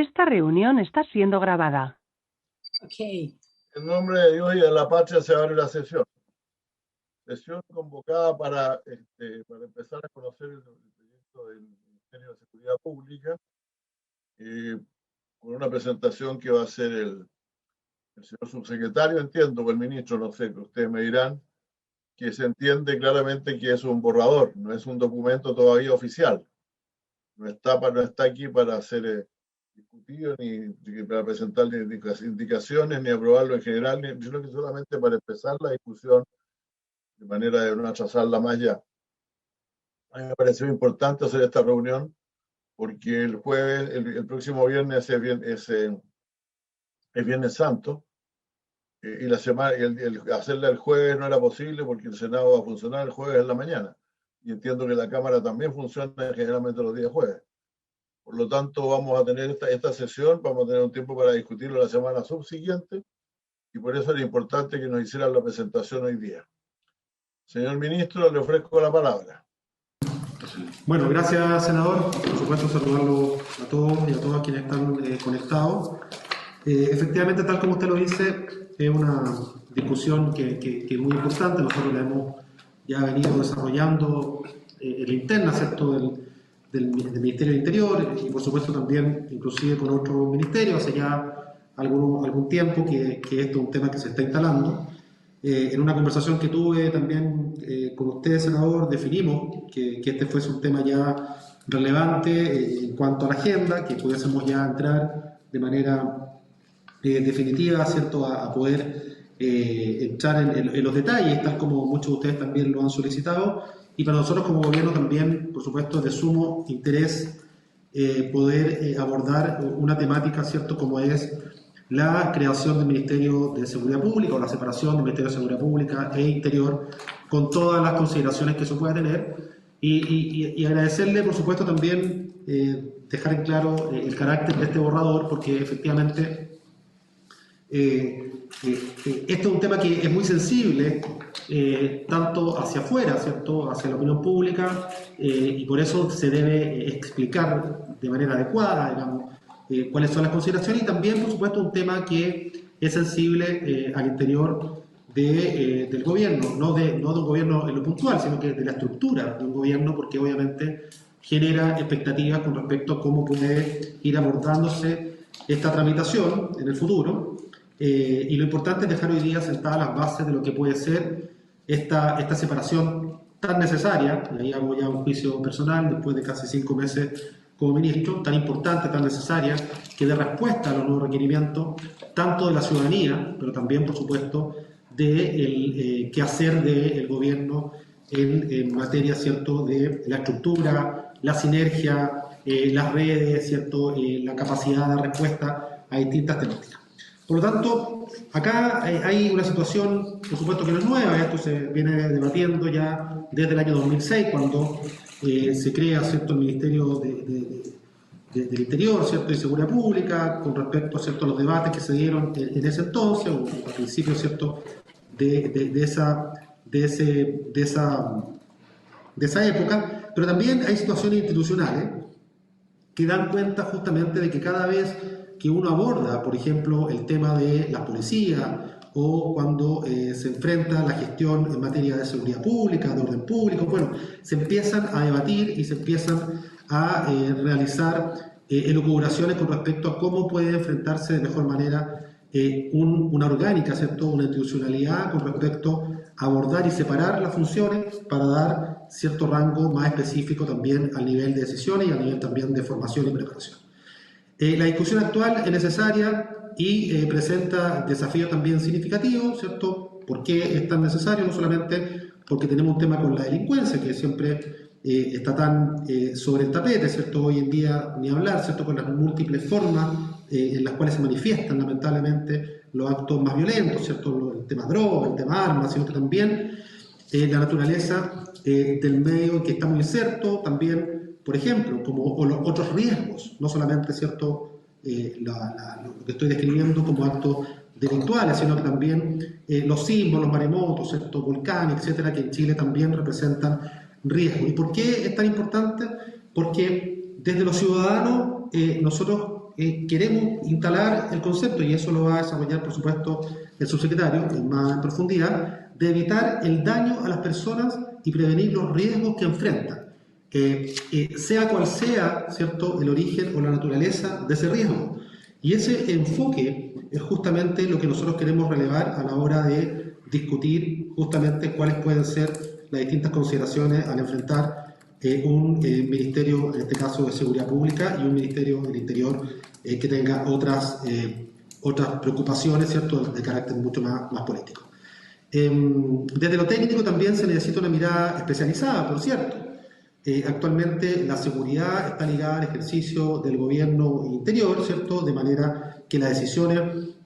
Esta reunión está siendo grabada. Okay. En nombre de Dios y de la patria se abre la sesión. Sesión convocada para empezar a conocer el proyecto del Ministerio de Seguridad Pública, con una presentación que va a hacer el señor subsecretario, entiendo, o el ministro, no sé, que ustedes me dirán, que se entiende claramente que es un borrador, no es un documento todavía oficial. No está aquí para ser discutido, ni para presentar indicaciones, ni aprobarlo en general, sino que solamente para empezar la discusión de manera de no atrasarla más ya. A mí me pareció importante hacer esta reunión porque el jueves, el próximo viernes es Viernes Santo, y la semana, hacerla el jueves no era posible porque el Senado va a funcionar el jueves en la mañana. Y entiendo que la Cámara también funciona generalmente los días jueves. Por lo tanto, vamos a tener esta sesión, vamos a tener un tiempo para discutirlo la semana subsiguiente, y por eso era importante que nos hicieran la presentación hoy día. Señor ministro, le ofrezco la palabra. Bueno, gracias, senador. Por supuesto, saludarlo a todos y a todas quienes están conectados. Efectivamente, tal como usted lo dice, es una discusión que es muy importante. Nosotros la hemos ya venido desarrollando en la interna, ¿cierto?, del Ministerio del Interior, y por supuesto también inclusive con otros ministerios. Hace ya algún tiempo que esto es un tema que se está instalando. En una conversación que tuve también con usted, senador, definimos que este fuese un tema ya relevante en cuanto a la agenda, que pudiésemos ya entrar de manera definitiva, ¿cierto?, a poder entrar en los detalles, tal como muchos de ustedes también lo han solicitado. Y para nosotros como gobierno también, por supuesto, es de sumo interés poder abordar una temática, ¿cierto?, como es la creación del Ministerio de Seguridad Pública o la separación del Ministerio de Seguridad Pública e Interior, con todas las consideraciones que eso pueda tener. Y agradecerle, por supuesto, también dejar en claro el carácter de este borrador, porque efectivamente este es un tema que es muy sensible, tanto hacia afuera, ¿cierto?, hacia la opinión pública, y por eso se debe explicar de manera adecuada, digamos, cuáles son las consideraciones, y también, por supuesto, un tema que es sensible al interior del gobierno, no de un gobierno en lo puntual, sino que de la estructura de un gobierno, porque obviamente genera expectativas con respecto a cómo puede ir abordándose esta tramitación en el futuro. Y lo importante es dejar hoy día sentadas las bases de lo que puede ser esta separación tan necesaria, y ahí hago ya un juicio personal después de casi 5 meses como ministro, tan importante, tan necesaria, que dé respuesta a los nuevos requerimientos, tanto de la ciudadanía, pero también, por supuesto, del quehacer del gobierno en materia, ¿cierto?, de la estructura, la sinergia, las redes, ¿cierto?, la capacidad de respuesta a distintas temáticas. Por lo tanto, acá hay una situación, por supuesto, que no es nueva. Esto se viene debatiendo ya desde el año 2006, cuando se crea, ¿cierto?, el Ministerio del Interior, ¿cierto?, y Seguridad Pública, con respecto, ¿cierto?, a los debates que se dieron en ese entonces, o al principio, ¿cierto?, de esa época. Pero también hay situaciones institucionales que dan cuenta justamente de que cada vez que uno aborda, por ejemplo, el tema de la policía, o cuando se enfrenta la gestión en materia de seguridad pública, de orden público, bueno, se empiezan a debatir y se empiezan a realizar elucubraciones con respecto a cómo puede enfrentarse de mejor manera una orgánica, ¿cierto?, una institucionalidad con respecto a abordar y separar las funciones para dar cierto rango más específico también al nivel de decisiones y al nivel también de formación y preparación. La discusión actual es necesaria y presenta desafíos también significativos, ¿cierto? ¿Por qué es tan necesario? No solamente porque tenemos un tema con la delincuencia, que siempre está tan sobre el tapete, ¿cierto? Hoy en día ni hablar, ¿cierto?, con las múltiples formas en las cuales se manifiestan lamentablemente los actos más violentos, ¿cierto?, el tema droga, el tema armas, sino que también la naturaleza del medio en que estamos insertos, también, por ejemplo, como los otros riesgos, no solamente, ¿cierto?, lo que estoy describiendo como actos delictuales, sino que también los símbolos, maremotos, ¿cierto?, volcanes, etcétera, que en Chile también representan riesgos. ¿Y por qué es tan importante? Porque desde los ciudadanos nosotros queremos instalar el concepto, y eso lo va a desarrollar, por supuesto, el subsecretario más en profundidad, de evitar el daño a las personas y prevenir los riesgos que enfrentan, sea cual sea, ¿cierto?, el origen o la naturaleza de ese riesgo. Y ese enfoque es justamente lo que nosotros queremos relevar a la hora de discutir justamente cuáles pueden ser las distintas consideraciones al enfrentar un ministerio, en este caso de Seguridad Pública, y un ministerio del Interior que tenga otras preocupaciones, ¿cierto?, de carácter mucho más político. Desde lo técnico también se necesita una mirada especializada, por cierto. Actualmente la seguridad está ligada al ejercicio del gobierno interior, ¿cierto?, de manera que las decisiones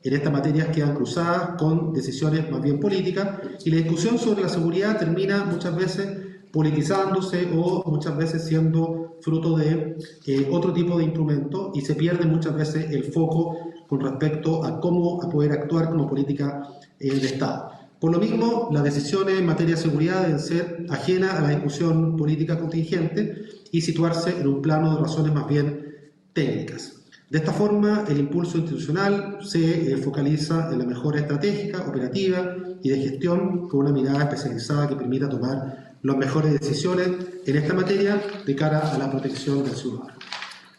en esta materia quedan cruzadas con decisiones más bien políticas, y la discusión sobre la seguridad termina muchas veces politizándose o muchas veces siendo fruto de otro tipo de instrumento, y se pierde muchas veces el foco con respecto a cómo poder actuar como política de Estado. Por lo mismo, las decisiones en materia de seguridad deben ser ajenas a la discusión política contingente y situarse en un plano de razones más bien técnicas. De esta forma, el impulso institucional se focaliza en la mejora estratégica, operativa y de gestión, con una mirada especializada que permita tomar las mejores decisiones en esta materia de cara a la protección del ciudadano.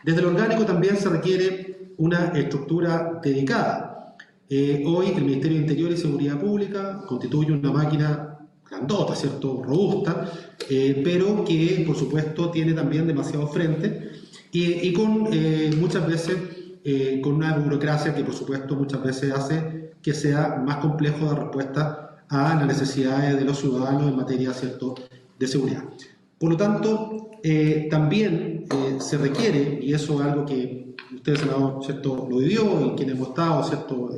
Desde el orgánico también se requiere una estructura dedicada. Hoy el Ministerio de Interior y Seguridad Pública constituye una máquina grandota, ¿cierto?, robusta, pero que por supuesto tiene también demasiados frentes y con muchas veces con una burocracia que por supuesto muchas veces hace que sea más complejo dar respuesta a las necesidades de los ciudadanos en materia, ¿cierto?, de seguridad. Por lo tanto, también se requiere, y eso es algo que usted, senador, ¿cierto?, lo vivió, y quienes hemos estado, ¿cierto?,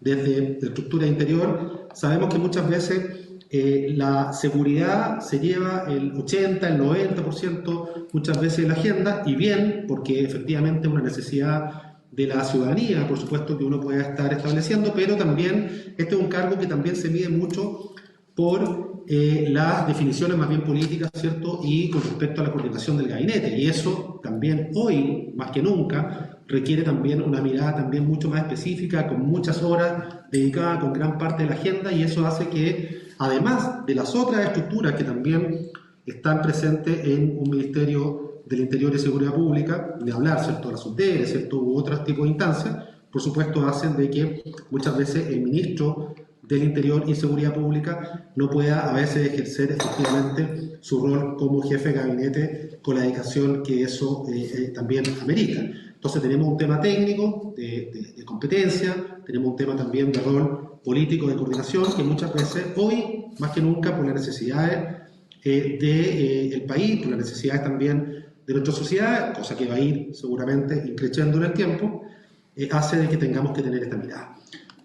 desde la estructura interior, sabemos que muchas veces la seguridad se lleva el 80, el 90% muchas veces de la agenda, y bien, porque efectivamente es una necesidad de la ciudadanía, por supuesto, que uno pueda estar estableciendo, pero también este es un cargo que también se mide mucho por las definiciones más bien políticas, ¿cierto?, y con respecto a la coordinación del gabinete, y eso también hoy, más que nunca, requiere también una mirada también mucho más específica, con muchas horas dedicadas con gran parte de la agenda, y eso hace que, además de las otras estructuras que también están presentes en un Ministerio del Interior y Seguridad Pública, de hablar, ¿cierto?, la SUTERE, ¿cierto?, u otros tipos de instancias, por supuesto hacen de que muchas veces el ministro del Interior y Seguridad Pública no pueda a veces ejercer efectivamente su rol como jefe de gabinete con la dedicación que eso también amerita. Entonces tenemos un tema técnico de competencia, tenemos un tema también de rol político de coordinación, que muchas veces hoy, más que nunca, por las necesidades del país, por las necesidades también de nuestra sociedad, cosa que va a ir seguramente increciendo en el tiempo, hace de que tengamos que tener esta mirada.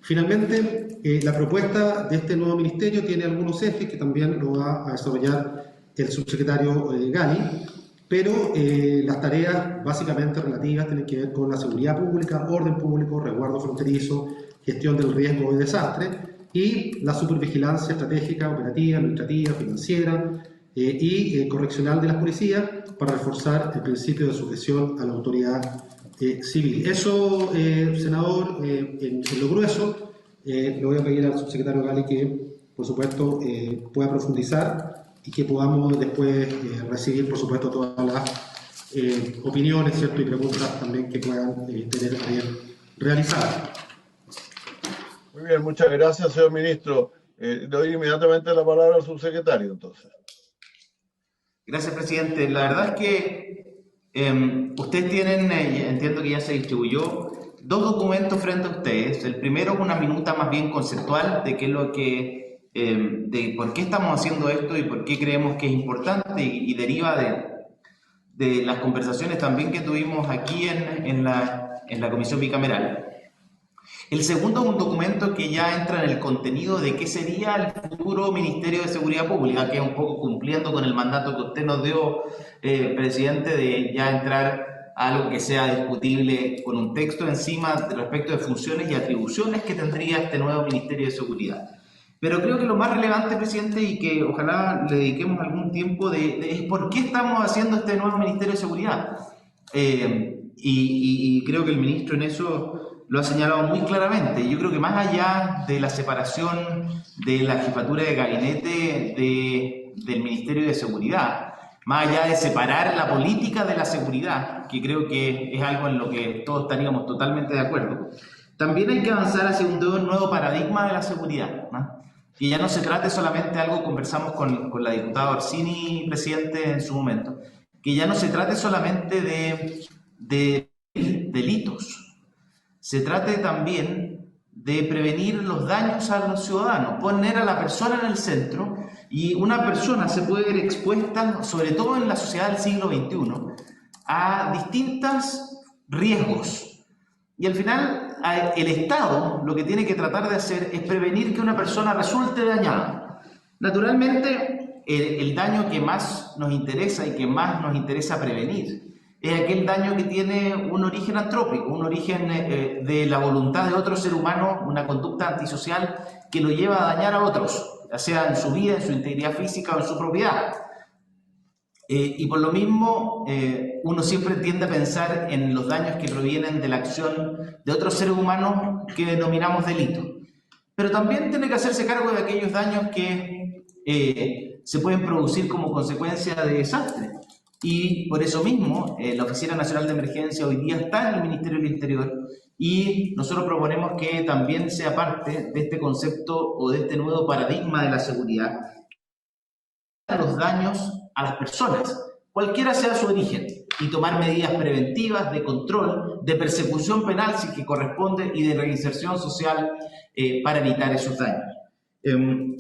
Finalmente, la propuesta de este nuevo ministerio tiene algunos ejes que también lo va a desarrollar el subsecretario Gali, pero las tareas básicamente relativas tienen que ver con la seguridad pública, orden público, resguardo fronterizo, gestión del riesgo y desastre, y la supervigilancia estratégica, operativa, administrativa, financiera y correccional de las policías para reforzar el principio de sujeción a la autoridad civil. Eso, senador, en lo grueso, le voy a pedir al subsecretario Gali que, por supuesto, pueda profundizar y que podamos después recibir, por supuesto, todas las opiniones, ¿cierto?, y preguntas también que puedan tener realizadas. Muy bien, muchas gracias, señor ministro. Le doy inmediatamente la palabra al subsecretario, entonces. Gracias, presidente. La verdad es que ustedes tienen, entiendo que ya se distribuyó, dos documentos frente a ustedes. El primero es una minuta más bien conceptual de qué es lo que, de por qué estamos haciendo esto y por qué creemos que es importante y deriva de las conversaciones también que tuvimos aquí en la comisión bicameral. El segundo es un documento que ya entra en el contenido de qué sería el futuro Ministerio de Seguridad Pública, que es un poco cumpliendo con el mandato que usted nos dio, presidente, de ya entrar a algo que sea discutible con un texto encima respecto de funciones y atribuciones que tendría este nuevo Ministerio de Seguridad. Pero creo que lo más relevante, presidente, y que ojalá le dediquemos algún tiempo es por qué estamos haciendo este nuevo Ministerio de Seguridad. y creo que el ministro en eso lo ha señalado muy claramente. Yo creo que más allá de la separación de la jefatura de gabinete del Ministerio de Seguridad, más allá de separar la política de la seguridad, que creo que es algo en lo que todos estaríamos totalmente de acuerdo, también hay que avanzar hacia un nuevo paradigma de la seguridad, ¿no? Que ya no se trate solamente de algo, conversamos con la diputada Orsini, presidente, en su momento, que ya no se trate solamente de delitos, se trate también de prevenir los daños a los ciudadanos, poner a la persona en el centro, y una persona se puede ver expuesta, sobre todo en la sociedad del siglo XXI, a distintos riesgos. Y al final, el Estado lo que tiene que tratar de hacer es prevenir que una persona resulte dañada. Naturalmente, el daño que más nos interesa y que más nos interesa prevenir es aquel daño que tiene un origen antrópico, un origen de la voluntad de otro ser humano, una conducta antisocial que lo lleva a dañar a otros, ya sea en su vida, en su integridad física o en su propiedad. Y por lo mismo, uno siempre tiende a pensar en los daños que provienen de la acción de otros seres humanos que denominamos delitos. Pero también tiene que hacerse cargo de aquellos daños que se pueden producir como consecuencia de desastres. Y por eso mismo, la Oficina Nacional de Emergencia hoy día está en el Ministerio del Interior, y nosotros proponemos que también sea parte de este concepto o de este nuevo paradigma de la seguridad, los daños a las personas, cualquiera sea su origen, y tomar medidas preventivas de control, de persecución penal si que corresponde, y de reinserción social para evitar esos daños.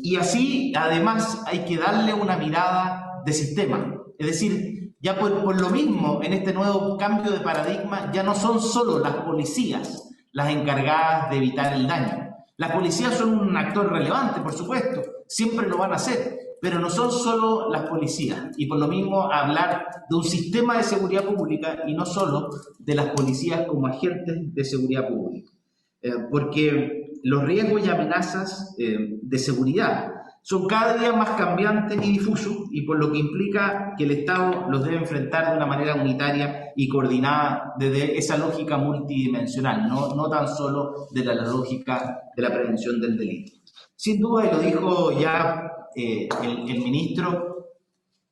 Y así, además, hay que darle una mirada de sistema, es decir, ya por lo mismo, en este nuevo cambio de paradigma, ya no son solo las policías las encargadas de evitar el daño. Las policías son un actor relevante, por supuesto, siempre lo van a hacer, pero no son solo las policías. Y por lo mismo, hablar de un sistema de seguridad pública y no solo de las policías como agentes de seguridad pública. Porque los riesgos y amenazas de seguridad son cada día más cambiantes y difusos, y por lo que implica que el Estado los debe enfrentar de una manera unitaria y coordinada desde esa lógica multidimensional, no tan solo de la lógica de la prevención del delito. Sin duda, y lo dijo ya el ministro,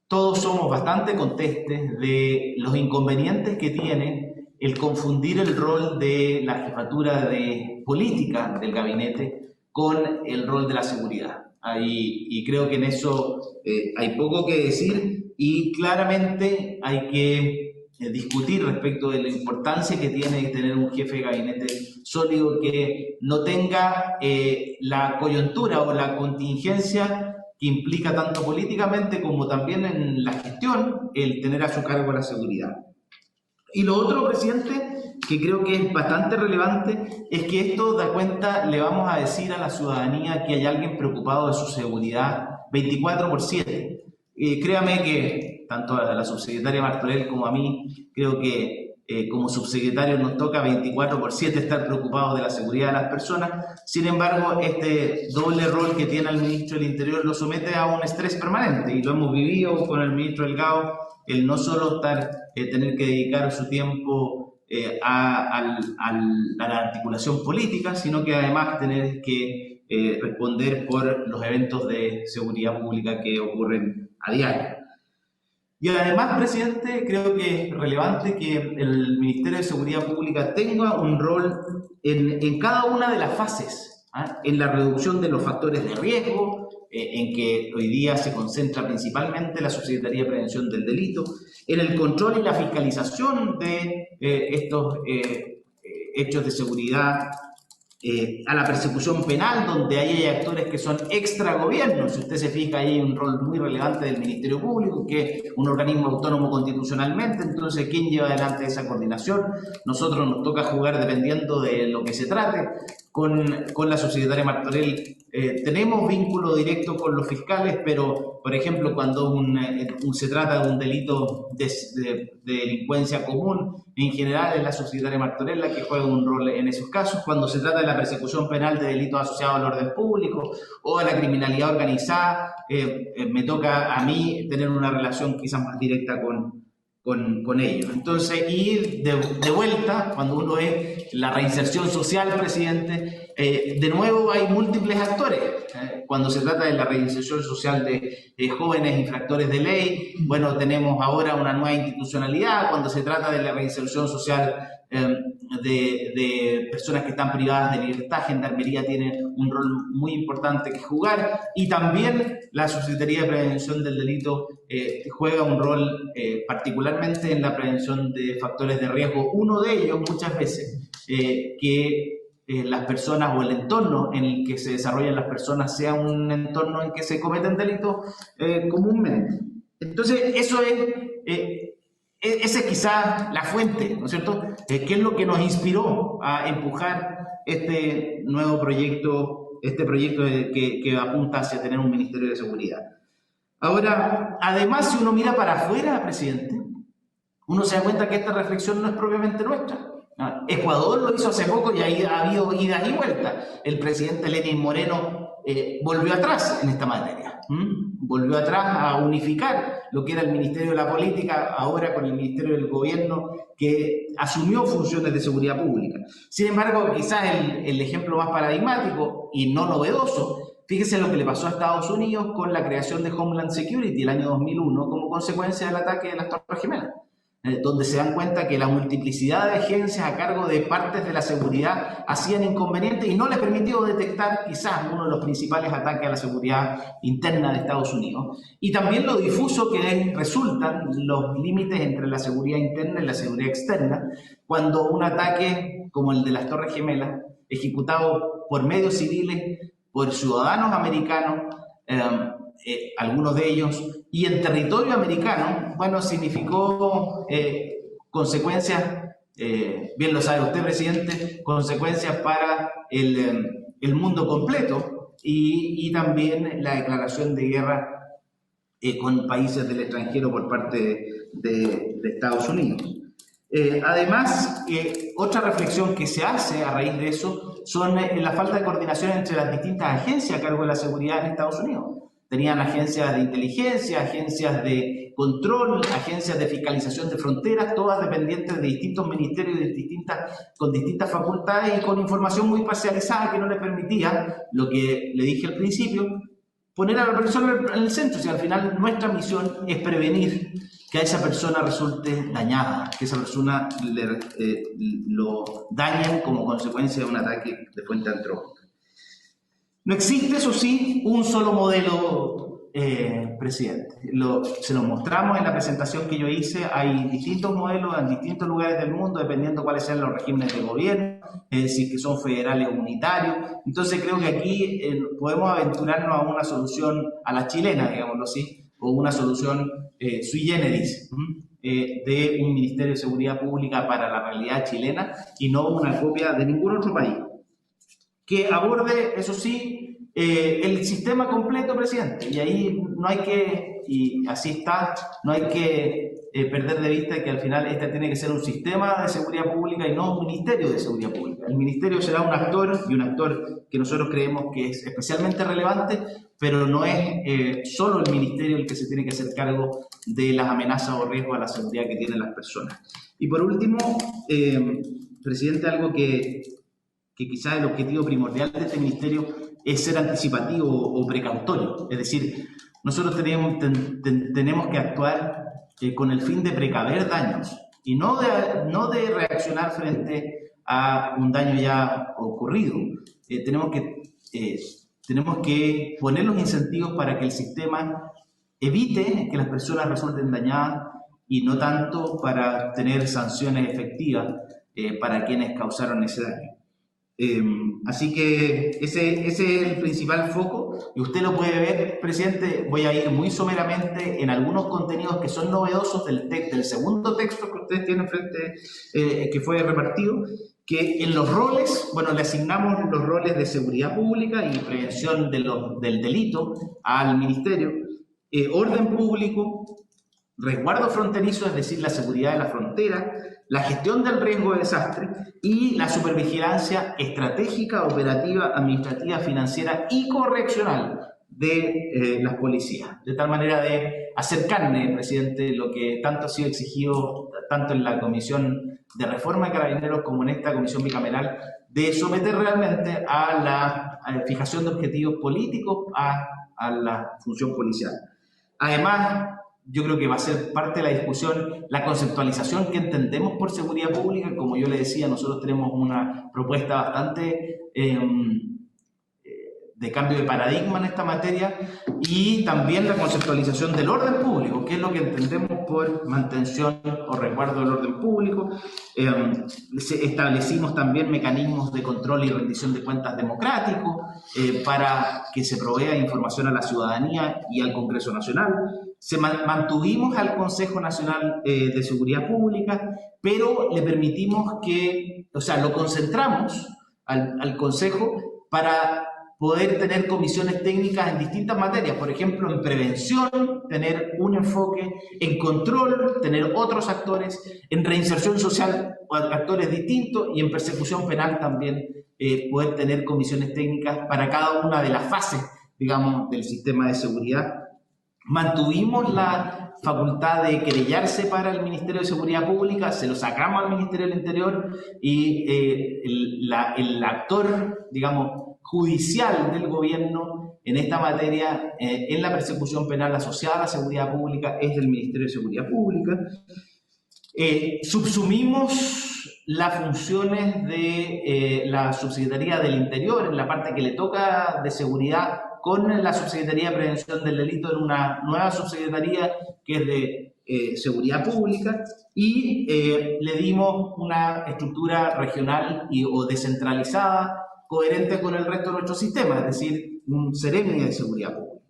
todos somos bastante conscientes de los inconvenientes que tiene el confundir el rol de la jefatura de política del gabinete con el rol de la seguridad. Y creo que en eso hay poco que decir, y claramente hay que discutir respecto de la importancia que tiene tener un jefe de gabinete sólido que no tenga la coyuntura o la contingencia que implica tanto políticamente como también en la gestión el tener a su cargo la seguridad. Y lo otro, presidente, que creo que es bastante relevante, es que esto da cuenta, le vamos a decir a la ciudadanía que hay alguien preocupado de su seguridad 24/7. Créame que tanto a la subsecretaria Martorell como a mí, creo que como subsecretario nos toca 24/7 estar preocupados de la seguridad de las personas. Sin embargo, este doble rol que tiene el ministro del Interior lo somete a un estrés permanente, y lo hemos vivido con el ministro Delgado, el no solo tener que dedicar su tiempo a la articulación política, sino que además tener que responder por los eventos de seguridad pública que ocurren a diario. Y además, presidente, creo que es relevante que el Ministerio de Seguridad Pública tenga un rol en cada una de las fases, en la reducción de los factores de riesgo, en que hoy día se concentra principalmente la Subsecretaría de Prevención del Delito, en el control y la fiscalización de estos hechos de seguridad, a la persecución penal, donde ahí hay actores que son extra gobierno. Si usted se fija, ahí hay un rol muy relevante del Ministerio Público, que es un organismo autónomo constitucionalmente. Entonces, ¿quién lleva adelante esa coordinación? Nosotros nos toca jugar dependiendo de lo que se trate. Con la subsecretaria Martorell tenemos vínculo directo con los fiscales, pero, por ejemplo, cuando se trata de un delito de delincuencia común, en general es la subsecretaria Martorell la que juega un rol en esos casos. Cuando se trata de la persecución penal de delitos asociados al orden público o a la criminalidad organizada, me toca a mí tener una relación quizás más directa con ellos. Entonces, y de vuelta, cuando uno ve la reinserción social, presidente, de nuevo hay múltiples actores. Cuando se trata de la reinserción social de jóvenes infractores de ley, bueno, tenemos ahora una nueva institucionalidad. Cuando se trata de la reinserción social de personas que están privadas de libertad, Gendarmería tiene un rol muy importante que jugar, y también la Subsecretaría de Prevención del Delito juega un rol particularmente en la prevención de factores de riesgo. Uno de ellos, muchas veces, que las personas o el entorno en el que se desarrollan las personas sea un entorno en que se cometen delitos comúnmente. Entonces, eso es... esa es quizás la fuente, ¿no es cierto? ¿Qué es lo que nos inspiró a empujar este nuevo proyecto, que apunta hacia tener un Ministerio de Seguridad? Ahora, además, si uno mira para afuera, presidente, uno se da cuenta que esta reflexión no es propiamente nuestra. Ecuador lo hizo hace poco y ahí ha habido idas y vueltas. El presidente Lenín Moreno volvió atrás en esta materia. Volvió atrás a unificar lo que era el Ministerio de la Política, ahora con el Ministerio del Gobierno, que asumió funciones de seguridad pública. Sin embargo, quizás el ejemplo más paradigmático y no novedoso, fíjese lo que le pasó a Estados Unidos con la creación de Homeland Security el año 2001 como consecuencia del ataque de las Torres Gemelas, donde se dan cuenta que la multiplicidad de agencias a cargo de partes de la seguridad hacían inconveniente y no les permitió detectar quizás uno de los principales ataques a la seguridad interna de Estados Unidos. Y también lo difuso que resultan los límites entre la seguridad interna y la seguridad externa, cuando un ataque como el de las Torres Gemelas, ejecutado por medios civiles, por ciudadanos americanos, algunos de ellos, y en territorio americano, bueno, significó consecuencias, bien lo sabe usted, presidente, consecuencias para el mundo completo, y también la declaración de guerra con países del extranjero por parte de Estados Unidos. Además, otra reflexión que se hace a raíz de eso son la falta de coordinación entre las distintas agencias a cargo de la seguridad en Estados Unidos. Tenían agencias de inteligencia, agencias de control, agencias de fiscalización de fronteras, todas dependientes de distintos ministerios con distintas facultades y con información muy parcializada que no les permitía, lo que le dije al principio, poner a la persona en el centro. Si al final nuestra misión es prevenir que a esa persona resulte dañada, que esa persona lo dañen como consecuencia de un ataque de fuente antrópica. No existe, eso sí, un solo modelo, presidente. Se lo mostramos en la presentación que yo hice. Hay distintos modelos en distintos lugares del mundo, dependiendo cuáles sean los regímenes de gobierno, es decir, que son federales o unitarios. Entonces creo que aquí podemos aventurarnos a una solución a la chilena, digámoslo así, o una solución sui generis, de un Ministerio de Seguridad Pública para la realidad chilena y no una copia de ningún otro país. Que aborde, eso sí, el sistema completo, presidente. Y ahí no hay que, y así está, no hay que perder de vista que al final este tiene que ser un sistema de seguridad pública y no un ministerio de seguridad pública. El ministerio será un actor, y un actor que nosotros creemos que es especialmente relevante, pero no es solo el ministerio el que se tiene que hacer cargo de las amenazas o riesgos a la seguridad que tienen las personas. Y por último, presidente, algo que quizás el objetivo primordial de este ministerio es ser anticipativo o precautorio. Es decir, nosotros tenemos que actuar con el fin de precaver daños y no de reaccionar frente a un daño ya ocurrido. Tenemos que poner los incentivos para que el sistema evite que las personas resulten dañadas y no tanto para tener sanciones efectivas para quienes causaron ese daño. Así que ese es el principal foco y usted lo puede ver, presidente. Voy a ir muy someramente en algunos contenidos que son novedosos del segundo texto que ustedes tienen frente, que fue repartido, que en los roles, bueno, le asignamos los roles de seguridad pública y prevención del delito al ministerio, orden público, resguardo fronterizo, es decir, la seguridad de la frontera, la gestión del riesgo de desastre y la supervigilancia estratégica, operativa, administrativa, financiera y correccional de las policías, de tal manera de hacer carne, presidente, lo que tanto ha sido exigido tanto en la Comisión de Reforma de Carabineros como en esta comisión bicameral, de someter realmente a la fijación de objetivos políticos a la función policial. Además, yo creo que va a ser parte de la discusión la conceptualización que entendemos por seguridad pública. Como yo le decía, nosotros tenemos una propuesta bastante de cambio de paradigma en esta materia, y también la conceptualización del orden público, que es lo que entendemos por mantención o resguardo del orden público. Establecimos también mecanismos de control y rendición de cuentas democráticos para que se provea información a la ciudadanía y al Congreso Nacional. Mantuvimos al Consejo Nacional de Seguridad Pública, pero le permitimos lo concentramos al Consejo para poder tener comisiones técnicas en distintas materias, por ejemplo, en prevención, tener un enfoque, en control, tener otros actores, en reinserción social, actores distintos, y en persecución penal también poder tener comisiones técnicas para cada una de las fases, digamos, del sistema de seguridad. Mantuvimos la facultad de querellarse para el Ministerio de Seguridad Pública, se lo sacamos al Ministerio del Interior, y el actor, digamos, judicial del gobierno en esta materia, en la persecución penal asociada a la seguridad pública, es el Ministerio de Seguridad Pública. Subsumimos las funciones de la Subsecretaría del Interior en la parte que le toca de seguridad con la Subsecretaría de Prevención del Delito en una nueva subsecretaría que es de Seguridad Pública, y le dimos una estructura regional o descentralizada coherente con el resto de nuestro sistema, es decir, un Seremi de Seguridad Pública.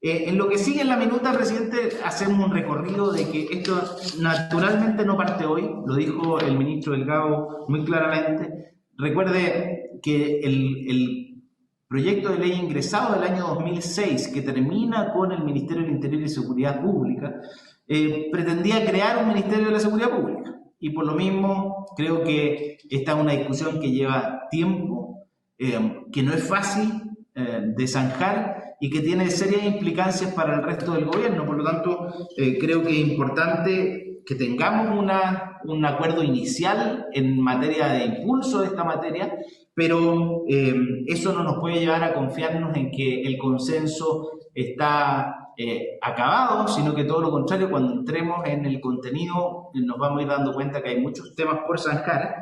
En lo que sigue en la minuta, presidente, hacemos un recorrido de que esto naturalmente no parte hoy, lo dijo el ministro Delgado muy claramente. Recuerde que el proyecto de ley ingresado del año 2006, que termina con el Ministerio del Interior y Seguridad Pública, pretendía crear un Ministerio de la Seguridad Pública. Y por lo mismo, creo que esta es una discusión que lleva tiempo, que no es fácil de zanjar y que tiene serias implicancias para el resto del gobierno. Por lo tanto, creo que es importante que tengamos un acuerdo inicial en materia de impulso de esta materia, pero eso no nos puede llevar a confiarnos en que el consenso está acabado, sino que todo lo contrario, cuando entremos en el contenido nos vamos a ir dando cuenta que hay muchos temas por zanjar.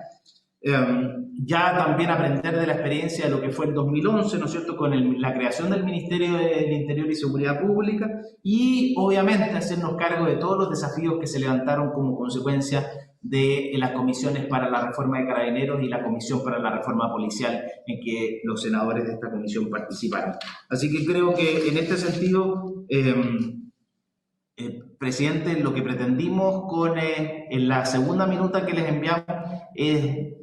Ya también aprender de la experiencia de lo que fue el 2011, ¿no es cierto?, con la creación del Ministerio del Interior y Seguridad Pública, y obviamente hacernos cargo de todos los desafíos que se levantaron como consecuencia de las comisiones para la reforma de Carabineros y la comisión para la reforma policial en que los senadores de esta comisión participaron. Así que creo que en este sentido, presidente, lo que pretendimos en la segunda minuta que les enviamos es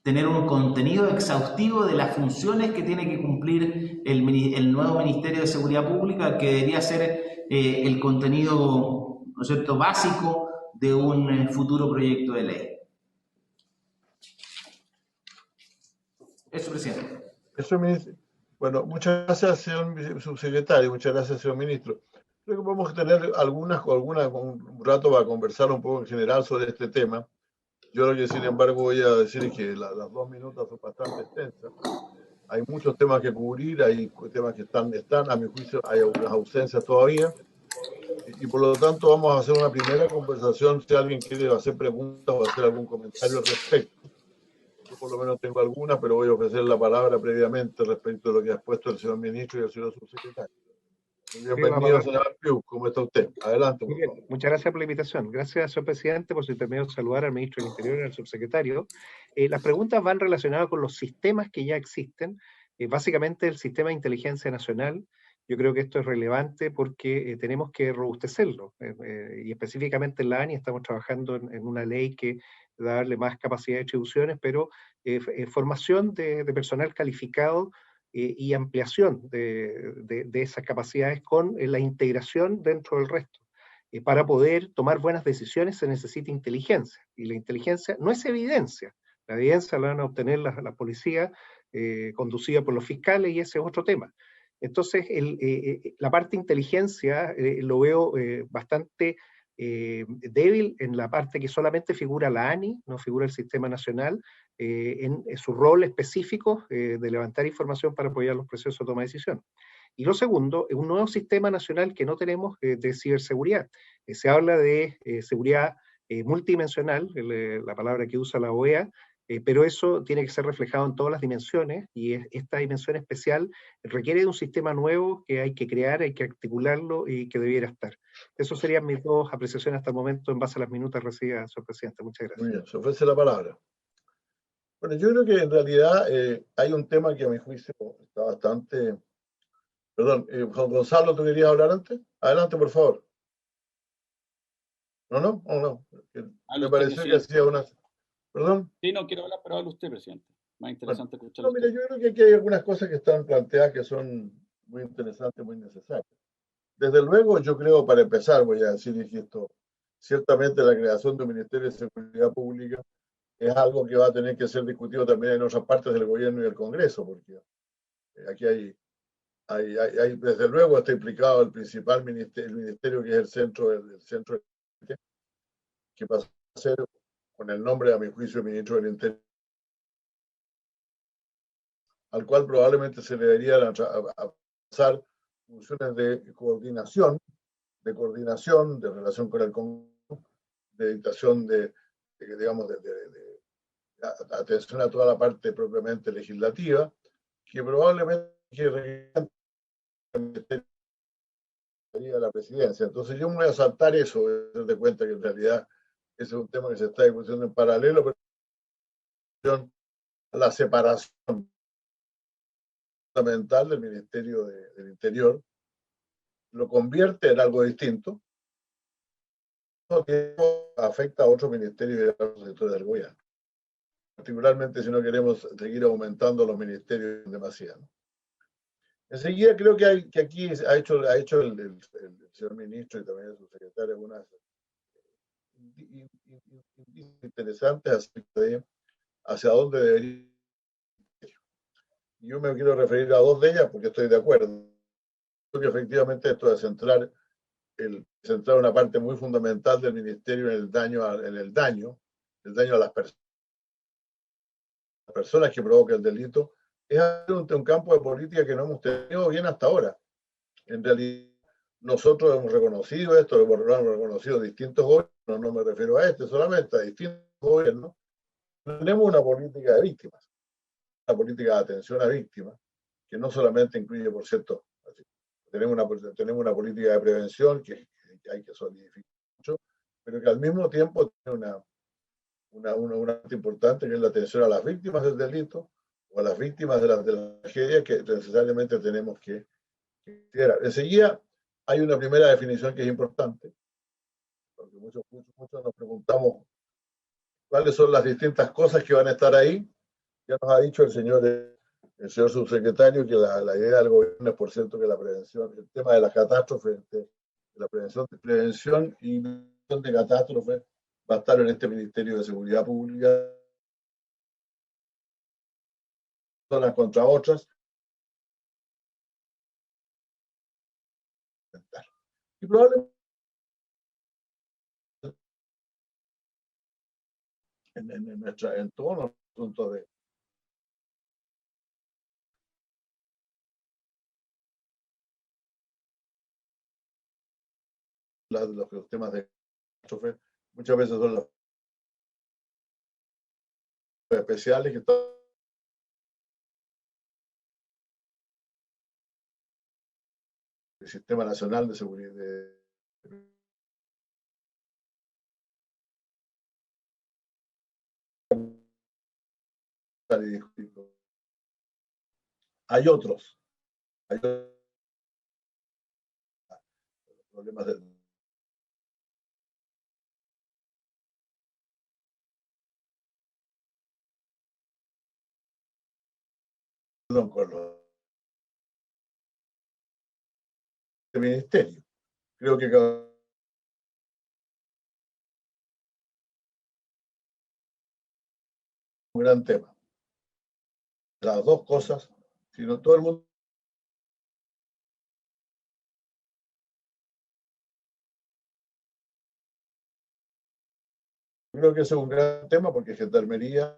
tener un contenido exhaustivo de las funciones que tiene que cumplir el nuevo Ministerio de Seguridad Pública, que debería ser el contenido, ¿no es cierto?, básico de un futuro proyecto de ley. Eso, presidente. Eso, ministro. Bueno, muchas gracias, señor subsecretario, muchas gracias, señor ministro. Creo que podemos tener un rato para conversar un poco en general sobre este tema. Yo lo que, sin embargo, voy a decir es que las 2 minutos son bastante extensas. Hay muchos temas que cubrir, hay temas que están, a mi juicio, hay algunas ausencias todavía. Y por lo tanto vamos a hacer una primera conversación si alguien quiere hacer preguntas o hacer algún comentario al respecto. Yo por lo menos tengo algunas, pero voy a ofrecer la palabra previamente respecto de lo que ha expuesto el señor ministro y el señor subsecretario. Bienvenido, señor Piu. ¿Cómo está usted? Adelante. Muy bien. Muchas gracias por la invitación. Gracias, señor presidente, por su intermedio saludar al ministro del Interior y al subsecretario. Las preguntas van relacionadas con los sistemas que ya existen, básicamente el sistema de inteligencia nacional. Yo creo que esto es relevante porque tenemos que robustecerlo, y específicamente en la ANI estamos trabajando en una ley que va a darle más capacidad de atribuciones, pero formación de personal calificado y ampliación de esas capacidades con la integración dentro del resto. Para poder tomar buenas decisiones se necesita inteligencia, y la inteligencia no es evidencia. La evidencia la van a obtener la policía conducida por los fiscales, y ese es otro tema. Entonces, la parte inteligencia lo veo bastante débil en la parte que solamente figura la ANI, no figura el Sistema Nacional, en su rol específico de levantar información para apoyar los procesos de toma de decisión. Y lo segundo, es un nuevo sistema nacional que no tenemos de ciberseguridad. Se habla de seguridad multidimensional, la palabra que usa la OEA, pero eso tiene que ser reflejado en todas las dimensiones, y esta dimensión especial requiere de un sistema nuevo que hay que crear, hay que articularlo y que debiera estar. Esas serían mis dos apreciaciones hasta el momento en base a las minutas recibidas, señor presidente. Muchas gracias. Muy bien, se ofrece la palabra. Bueno, yo creo que en realidad hay un tema que a mi juicio está bastante... Perdón, Juan Gonzalo, ¿tú querías hablar antes? Adelante, por favor. No. Me pareció que hacía una... ¿Perdón? Sí, no quiero hablar, pero hable usted, presidente. Más interesante escuchar. No, mira, yo creo que aquí hay algunas cosas que están planteadas que son muy interesantes, muy necesarias. Desde luego, yo creo, para empezar, voy a decir esto, ciertamente la creación de un Ministerio de Seguridad Pública es algo que va a tener que ser discutido también en otras partes del gobierno y del Congreso, porque aquí desde luego está implicado el principal ministerio, el ministerio que es el centro que pasa a ser, con el nombre, a mi juicio, ministro del Interior, al cual probablemente se le deberían pasar funciones de coordinación, de relación con el Congreso, de dictación digamos, de atención a toda la parte propiamente legislativa, que probablemente la presidencia. Entonces yo me voy a saltar eso, de cuenta que en realidad ese es un tema que se está discutiendo en paralelo, pero la separación fundamental del Ministerio del Interior lo convierte en algo distinto, que afecta a otros ministerios y a otros sectores del gobierno, particularmente si no queremos seguir aumentando los ministerios demasiado. Enseguida creo que aquí ha hecho el señor ministro y también su secretario algunas interesantes acerca de hacia dónde debería ir. Yo me quiero referir a dos de ellas porque estoy de acuerdo. Creo que efectivamente esto de centrar una parte muy fundamental del ministerio en el daño a las personas que provocan el delito, es un campo de política que no hemos tenido bien hasta ahora. En realidad, nosotros hemos reconocido esto, lo hemos reconocido distintos gobiernos, no me refiero a este solamente, a distintos gobiernos. Tenemos una política de víctimas, una política de atención a víctimas, que no solamente incluye, por cierto, tenemos una política de prevención que hay que solidificar mucho, pero que al mismo tiempo tiene una parte importante que es la atención a las víctimas del delito o a las víctimas de la tragedia que necesariamente tenemos que considerar. Enseguida hay una primera definición que es importante, porque muchos nos preguntamos cuáles son las distintas cosas que van a estar ahí. Ya nos ha dicho el señor subsecretario que la idea del gobierno es, por cierto, que la prevención, el tema de las catástrofes, la prevención y de catástrofes va a estar en este Ministerio de Seguridad Pública, unas contra otras. Y probablemente en todos los asuntos de los temas de catástrofe, muchas veces son los especiales que están el Sistema Nacional de Seguridad. Hay otros problemas con los ministerio. Creo que un gran tema. Las dos cosas, si no todo el mundo Creo que ese es un gran tema porque Gendarmería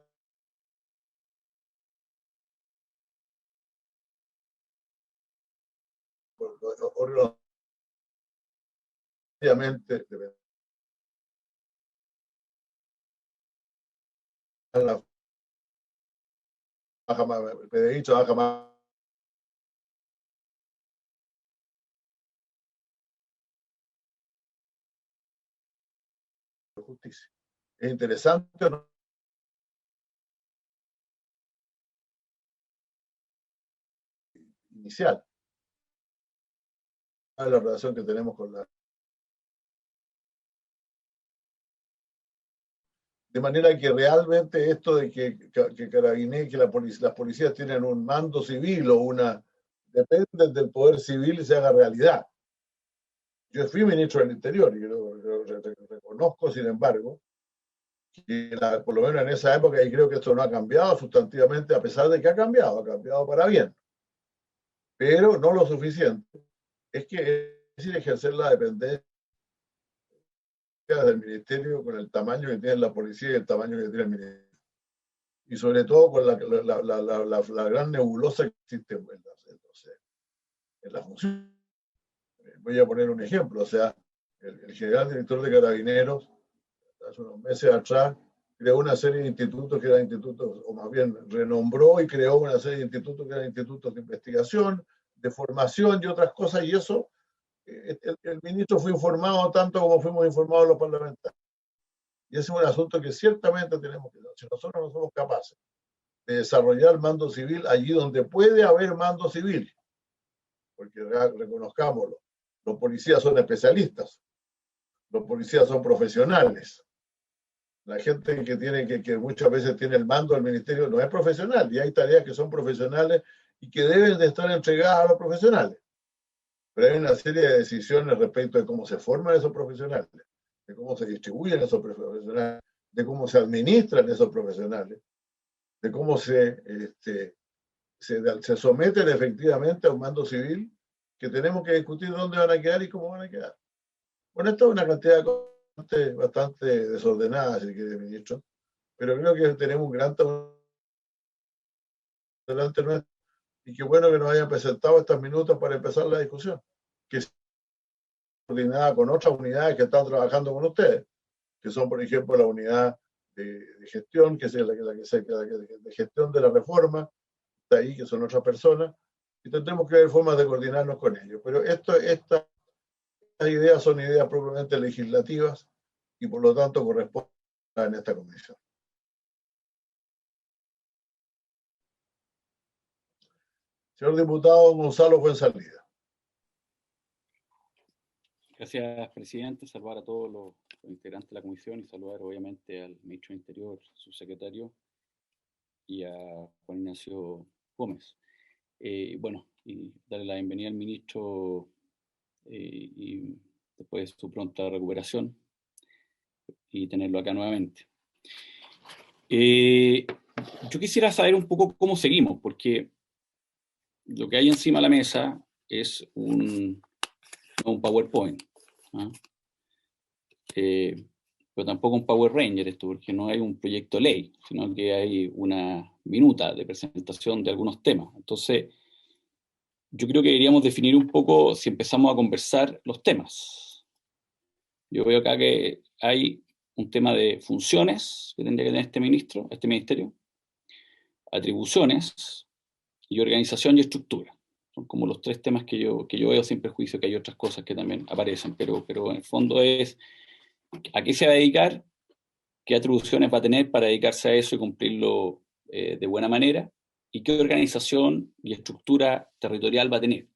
obviamente debe la baja más, el PDI trabaja más de justicia. Es interesante, ¿no? Inicial la relación que tenemos con la. De manera que realmente esto de que Carabineros, que las policías tienen un mando civil o una, dependen del poder civil y se haga realidad. Yo fui ministro del Interior y yo reconozco, sin embargo, que por lo menos en esa época, y creo que esto no ha cambiado sustantivamente, a pesar de que ha cambiado para bien, pero no lo suficiente. Es que es decir, ejercer la dependencia del ministerio con el tamaño que tiene la policía y el tamaño que tiene el ministerio. Y sobre todo con la gran nebulosa que existe en la función. Voy a poner un ejemplo, o sea, el general director de Carabineros, hace unos meses atrás, creó una serie de institutos que eran institutos, o más bien renombró y creó una serie de institutos que eran institutos de investigación, de formación y otras cosas, y eso, el ministro fue informado tanto como fuimos informados los parlamentarios. Y ese es un asunto que ciertamente tenemos que, si nosotros no somos capaces de desarrollar mando civil allí donde puede haber mando civil, porque reconozcámoslo, los policías son especialistas, los policías son profesionales. La gente que muchas veces tiene el mando del ministerio no es profesional, y hay tareas que son profesionales y que deben de estar entregadas a los profesionales. Pero hay una serie de decisiones respecto de cómo se forman esos profesionales, de cómo se distribuyen esos profesionales, de cómo se administran esos profesionales, de cómo se someten efectivamente a un mando civil, que tenemos que discutir dónde van a quedar y cómo van a quedar. Bueno, esto es una cantidad de cosas bastante desordenada, si quiere, ministro, pero creo que tenemos un gran trabajo delante nuestro, y qué bueno que nos hayan presentado estas minutos para empezar la discusión, que es coordinada con otras unidades que están trabajando con ustedes, que son, por ejemplo, la unidad de gestión, que es la de gestión de la reforma, está ahí, que son otras personas, y tendremos que ver formas de coordinarnos con ellos. Pero estas ideas son ideas propiamente legislativas y por lo tanto corresponden en esta comisión. Señor diputado Gonzalo Fuenzalida. Gracias, presidente. Saludar a todos los integrantes de la comisión y saludar obviamente al ministro del Interior, subsecretario, y a Juan Ignacio Gómez. Bueno, y darle la bienvenida al ministro y después de su pronta recuperación y tenerlo acá nuevamente. Yo quisiera saber un poco cómo seguimos, porque lo que hay encima de la mesa es un PowerPoint, ¿eh? Pero tampoco un Power Ranger esto, porque no hay un proyecto de ley, sino que hay una minuta de presentación de algunos temas. Entonces, yo creo que deberíamos definir un poco, si empezamos a conversar, los temas. Yo veo acá que hay un tema de funciones que tendría que tener este ministerio, atribuciones y organización y estructura. Son como los tres temas que yo veo, sin perjuicio que hay otras cosas que también aparecen, pero en el fondo es a qué se va a dedicar, qué atribuciones va a tener para dedicarse a eso y cumplirlo de buena manera, y qué organización y estructura territorial va a tener.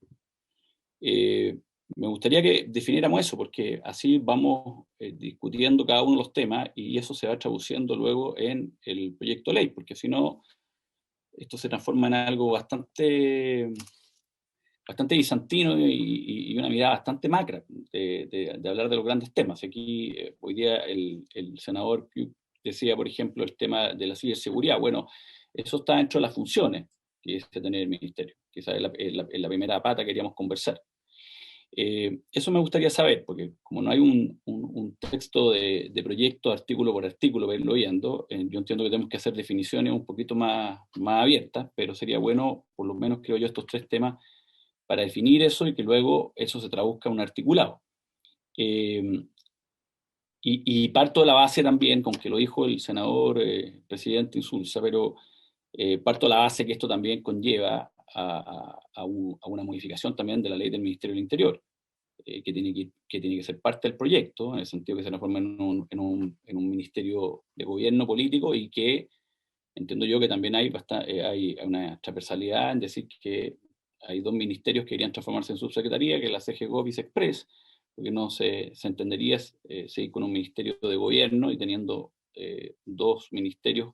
Me gustaría que definiéramos eso, porque así vamos discutiendo cada uno de los temas y eso se va traduciendo luego en el proyecto de ley, porque si no, esto se transforma en algo bastante bizantino y una mirada bastante macra de hablar de los grandes temas. Aquí hoy día el senador decía, por ejemplo, el tema de la ciberseguridad. Bueno, eso está dentro de las funciones que es tener el ministerio. Quizás en la primera pata queríamos conversar. Eso me gustaría saber, porque como no hay un texto de proyecto artículo por artículo, verlo viendo, yo entiendo que tenemos que hacer definiciones un poquito más abiertas, pero sería bueno, por lo menos creo yo, estos 3 temas para definir eso y que luego eso se traduzca en un articulado. Y parto de la base también, con que lo dijo el senador presidente Insulza, pero parto de la base que esto también conlleva a una modificación también de la ley del Ministerio del Interior, que tiene que ser parte del proyecto, en el sentido que se transforma en un ministerio de gobierno político, y que entiendo yo que también hay una transversalidad en decir que hay 2 ministerios que irían transformarse en subsecretaría, que es la CGGOV y SECPRES, porque no se entendería seguir con un ministerio de gobierno y teniendo 2 ministerios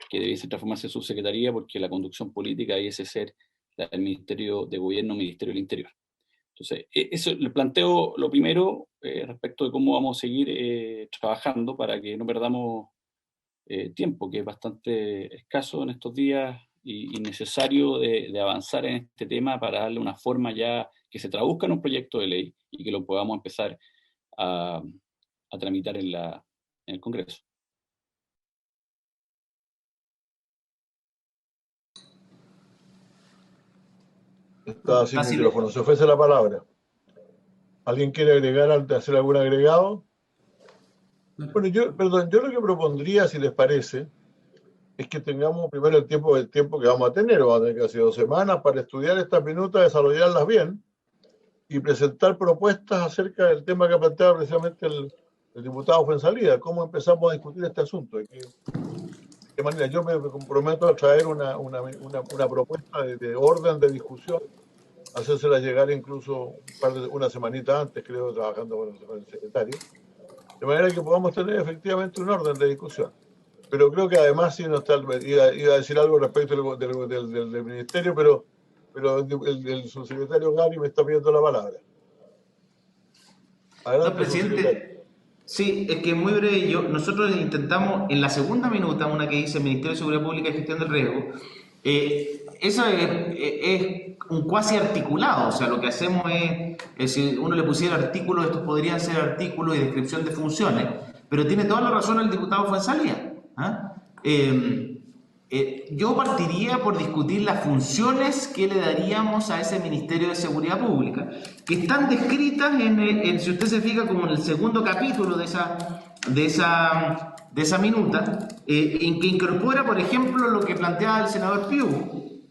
que debiesen transformarse en subsecretaría, porque la conducción política debiese ser la del Ministerio de Gobierno, Ministerio del Interior. Entonces, eso le planteo lo primero respecto de cómo vamos a seguir trabajando para que no perdamos tiempo, que es bastante escaso en estos días y necesario de avanzar en este tema para darle una forma ya que se traduzca en un proyecto de ley y que lo podamos empezar a tramitar en el Congreso. Está sin micrófono. Se ofrece la palabra. ¿Alguien quiere agregar, hacer algún agregado? Bueno, yo lo que propondría, si les parece, es que tengamos primero el tiempo que vamos a tener, vamos a tener casi 2 semanas para estudiar estas minutas, desarrollarlas bien y presentar propuestas acerca del tema que ha planteado precisamente el diputado Fuenzalida, cómo empezamos a discutir este asunto. De qué manera yo me comprometo a traer una propuesta de orden de discusión, hacérsela llegar incluso una semanita antes, creo, trabajando con el secretario, de manera que podamos tener efectivamente un orden de discusión. Pero creo que además sí no está, iba a decir algo respecto del ministerio, pero el subsecretario Gary me está pidiendo la palabra. Adelante, no, presidente. Sí, es que muy breve, nosotros intentamos en la segunda minuta, una que dice Ministerio de Seguridad Pública y Gestión del Riesgo, eso es un cuasi articulado, o sea, lo que hacemos es si uno le pusiera artículos, estos podrían ser artículos y descripción de funciones, pero tiene toda la razón el diputado Fuenzalía. Yo partiría por discutir las funciones que le daríamos a ese Ministerio de Seguridad Pública, que están descritas si usted se fija, como en el segundo capítulo de esa minuta, en que incorpora, por ejemplo, lo que planteaba el senador Piu,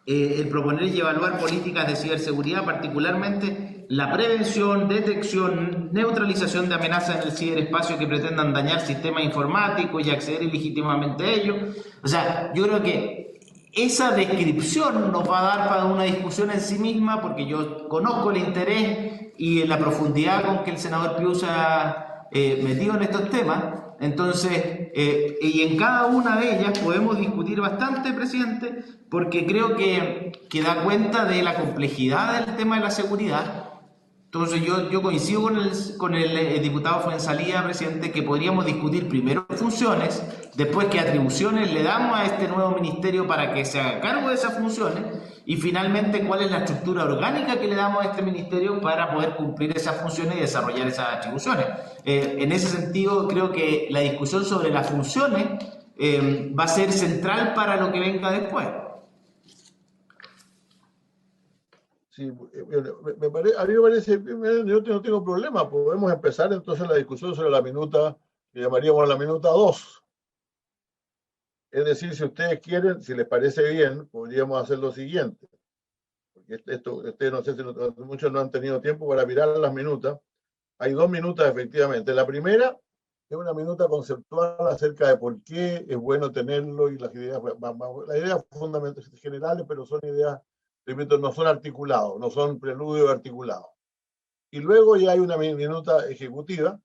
el proponer y evaluar políticas de ciberseguridad, particularmente la prevención, detección, neutralización de amenazas en el ciberespacio que pretendan dañar sistemas informáticos y acceder ilegítimamente a ellos. O sea, yo creo que esa descripción nos va a dar para una discusión en sí misma, porque yo conozco el interés y la profundidad con que el senador Piu se ha metido en estos temas. Entonces, y en cada una de ellas podemos discutir bastante, presidente, porque creo que da cuenta de la complejidad del tema de la seguridad. Entonces yo coincido con el diputado Fuenzalía, presidente, que podríamos discutir primero funciones, después qué atribuciones le damos a este nuevo ministerio para que se haga cargo de esas funciones, y finalmente cuál es la estructura orgánica que le damos a este ministerio para poder cumplir esas funciones y desarrollar esas atribuciones. En ese sentido, creo que la discusión sobre las funciones va a ser central para lo que venga después. Sí, a mí me parece, yo no tengo problema, podemos empezar entonces la discusión sobre la minuta, que llamaríamos la minuta 2. Es decir, si ustedes quieren, si les parece bien, podríamos hacer lo siguiente. Porque ustedes no sé si muchos no han tenido tiempo para mirar las minutas. Hay 2 minutas efectivamente. La primera es una minuta conceptual acerca de por qué es bueno tenerlo y las ideas fundamentales generales, pero son ideas, repito, no son articulados, no son preludios articulados. Y luego ya hay una minuta ejecutiva,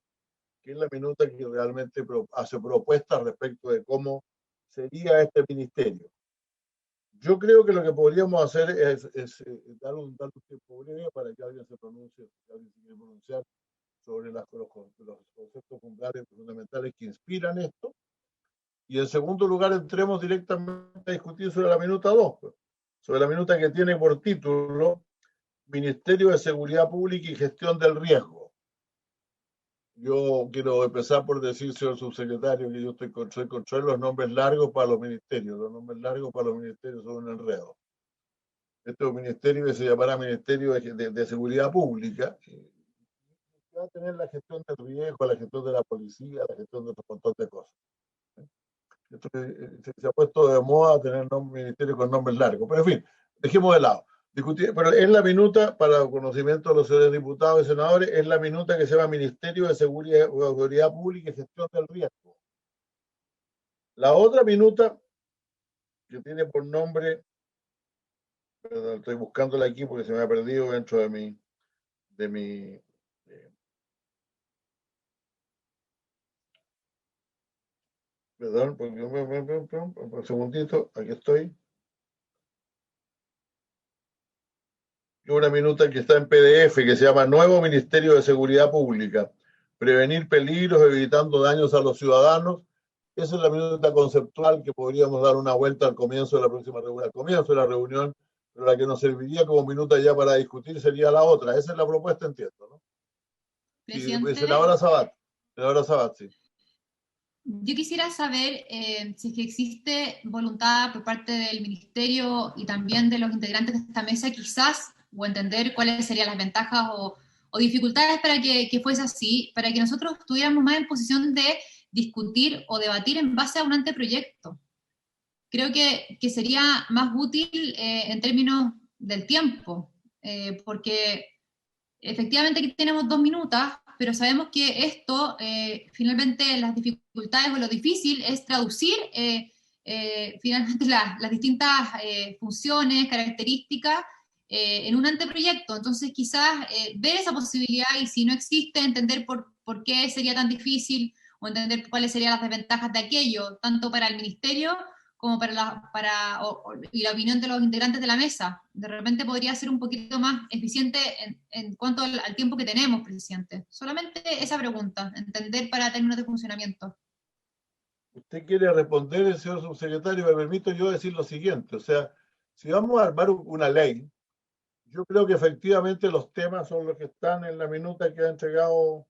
que es la minuta que realmente hace propuestas respecto de cómo sería este ministerio. Yo creo que lo que podríamos hacer es dar un tiempo breve para que alguien se pronuncie, que alguien se quiera pronunciar sobre los conceptos fundamentales que inspiran esto. Y en segundo lugar, entremos directamente a discutir sobre la minuta 2, sobre la minuta que tiene por título Ministerio de Seguridad Pública y Gestión del Riesgo. Yo quiero empezar por decir, señor subsecretario, que yo soy contra los nombres largos para los ministerios. Los nombres largos para los ministerios son un enredo. Este es un ministerio que se llamará Ministerio de Seguridad Pública, que va a tener la gestión del riesgo, la gestión de la policía, la gestión de otro montón de cosas. Esto se ha puesto de moda tener ministerios con nombres largos. Pero en fin, dejemos de lado. Pero es la minuta, para el conocimiento de los señores diputados y senadores, es la minuta que se llama Ministerio de Seguridad Pública y Gestión del Riesgo. La otra minuta, que tiene por nombre, perdón, estoy buscándola aquí porque se me ha perdido dentro de mi perdón, un segundito, aquí estoy. Una minuta que está en PDF, que se llama Nuevo Ministerio de Seguridad Pública. Prevenir peligros, evitando daños a los ciudadanos. Esa es la minuta conceptual que podríamos dar una vuelta al comienzo de la próxima reunión, al comienzo de la reunión, pero la que nos serviría como minuta ya para discutir sería la otra. Esa es la propuesta, entiendo, ¿no? Presidente, Senadora Sabat, sí. yo quisiera saber si es que existe voluntad por parte del Ministerio y también de los integrantes de esta mesa, quizás, o entender cuáles serían las ventajas o dificultades para que fuese así, para que nosotros estuviéramos más en posición de discutir o debatir en base a un anteproyecto. Creo que sería más útil en términos del tiempo, porque efectivamente aquí tenemos 2 minutos, pero sabemos que esto, finalmente, las dificultades o lo difícil es traducir finalmente las distintas funciones, características en un anteproyecto. Entonces, quizás ver esa posibilidad y si no existe, entender por qué sería tan difícil o entender cuáles serían las desventajas de aquello, tanto para el ministerio como para la opinión de los integrantes de la mesa. De repente podría ser un poquito más eficiente en cuanto al tiempo que tenemos, presidente. Solamente esa pregunta, entender para términos de funcionamiento. ¿Usted quiere responder, señor subsecretario? Me permito yo decir lo siguiente. O sea, si vamos a armar una ley, yo creo que efectivamente los temas son los que están en la minuta que ha entregado,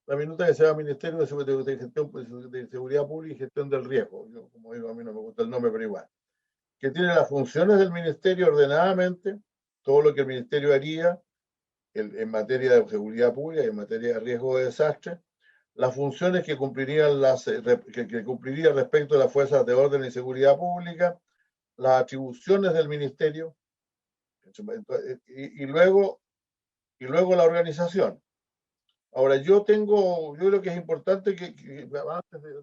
la minuta que se llama Ministerio de Seguridad Pública y Gestión del Riesgo. Yo, como digo, a mí no me gusta el nombre, pero igual. Que tiene las funciones del ministerio ordenadamente, todo lo que el ministerio haría en materia de seguridad pública y en materia de riesgo de desastre, las funciones que cumplirían que cumpliría respecto de las fuerzas de orden y seguridad pública, las atribuciones del ministerio, y luego la organización. Ahora, yo creo que es importante que antes de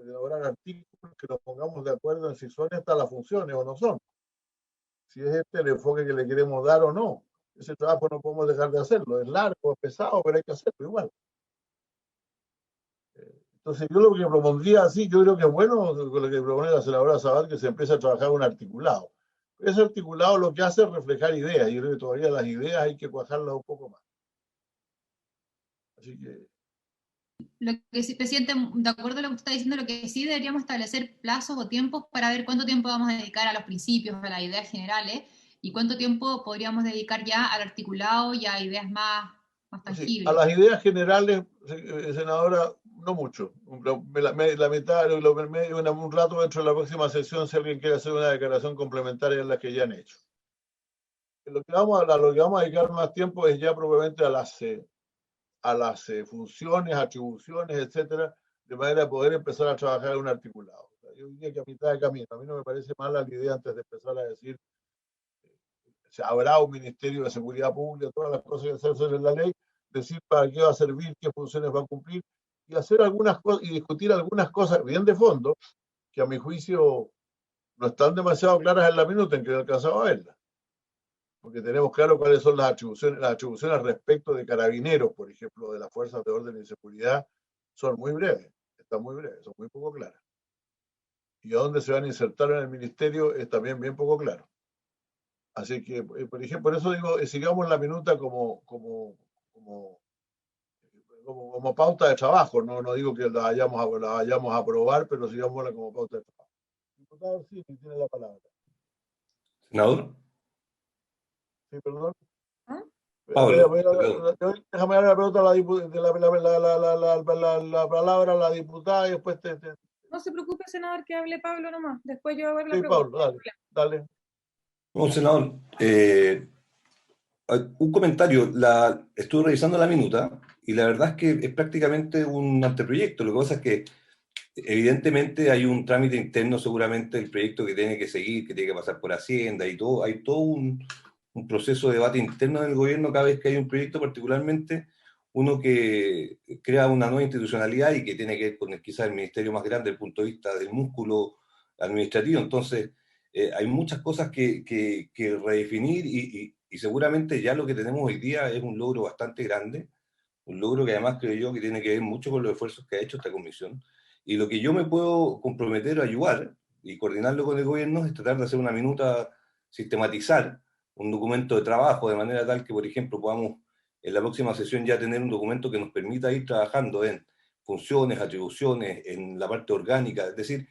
elaborar artículos, que nos pongamos de acuerdo en si son estas las funciones o no son. Si es este el enfoque que le queremos dar o no. Ese trabajo no podemos dejar de hacerlo. Es largo, es pesado, pero hay que hacerlo igual. Entonces, yo lo que propondría así, yo creo que es bueno con lo que propone la senadora Sabat, que se empiece a trabajar un articulado. Ese articulado lo que hace es reflejar ideas. Yo creo que todavía las ideas hay que cuajarlas un poco más. Así que... Lo que sí, presidente, de acuerdo a lo que usted está diciendo, lo que sí deberíamos establecer plazos o tiempos para ver cuánto tiempo vamos a dedicar a los principios, a las ideas generales, y cuánto tiempo podríamos dedicar ya al articulado y a ideas más tangibles. Sí, a las ideas generales, senadora, no mucho. La mitad, un rato dentro de la próxima sesión, si alguien quiere hacer una declaración complementaria en las que ya han hecho. Lo que vamos a dedicar más tiempo es ya probablemente a las funciones, atribuciones, etcétera, de manera de poder empezar a trabajar en un articulado. Yo diría que a mitad de camino. A mí no me parece mala la idea antes de empezar a decir habrá un Ministerio de Seguridad Pública, todas las cosas que se hacen en la ley, decir para qué va a servir, qué funciones va a cumplir, y hacer algunas cosas y discutir algunas cosas bien de fondo, que a mi juicio no están demasiado claras en la minuta en que no alcanzaba a verlas. Porque tenemos claro cuáles son las atribuciones respecto de carabineros, por ejemplo, de las fuerzas de orden y seguridad, son muy breves, están muy breves, son muy poco claras. Y a dónde se van a insertar en el ministerio es también bien poco claro. Así que, por ejemplo, por eso digo, sigamos la minuta como pauta de trabajo. No digo que la vayamos a aprobar, pero sigámosla como pauta de trabajo. Diputado, sí, tiene la palabra. Senador. Sí, perdón. Pablo, Déjame dar la pelota a la palabra a la diputada y después No se preocupe, senador, que hable Pablo nomás. Después yo hago la Sí, pregunta. Pablo, dale. no, senador, un comentario. Estuve revisando la minuta y la verdad es que es prácticamente un anteproyecto. Lo que pasa es que evidentemente hay un trámite interno, seguramente el proyecto que tiene que seguir, que tiene que pasar por Hacienda y todo. Hay todo un proceso de debate interno del gobierno cada vez que hay un proyecto, particularmente uno que crea una nueva institucionalidad y que tiene que ver con quizás el ministerio más grande desde el punto de vista del músculo administrativo. Entonces, hay muchas cosas que redefinir y seguramente ya lo que tenemos hoy día es un logro bastante grande, un logro que además creo yo que tiene que ver mucho con los esfuerzos que ha hecho esta comisión. Y lo que yo me puedo comprometer a ayudar y coordinarlo con el gobierno es tratar de hacer una minuta, sistematizar un documento de trabajo de manera tal que, por ejemplo, podamos en la próxima sesión ya tener un documento que nos permita ir trabajando en funciones, atribuciones, en la parte orgánica, es decir,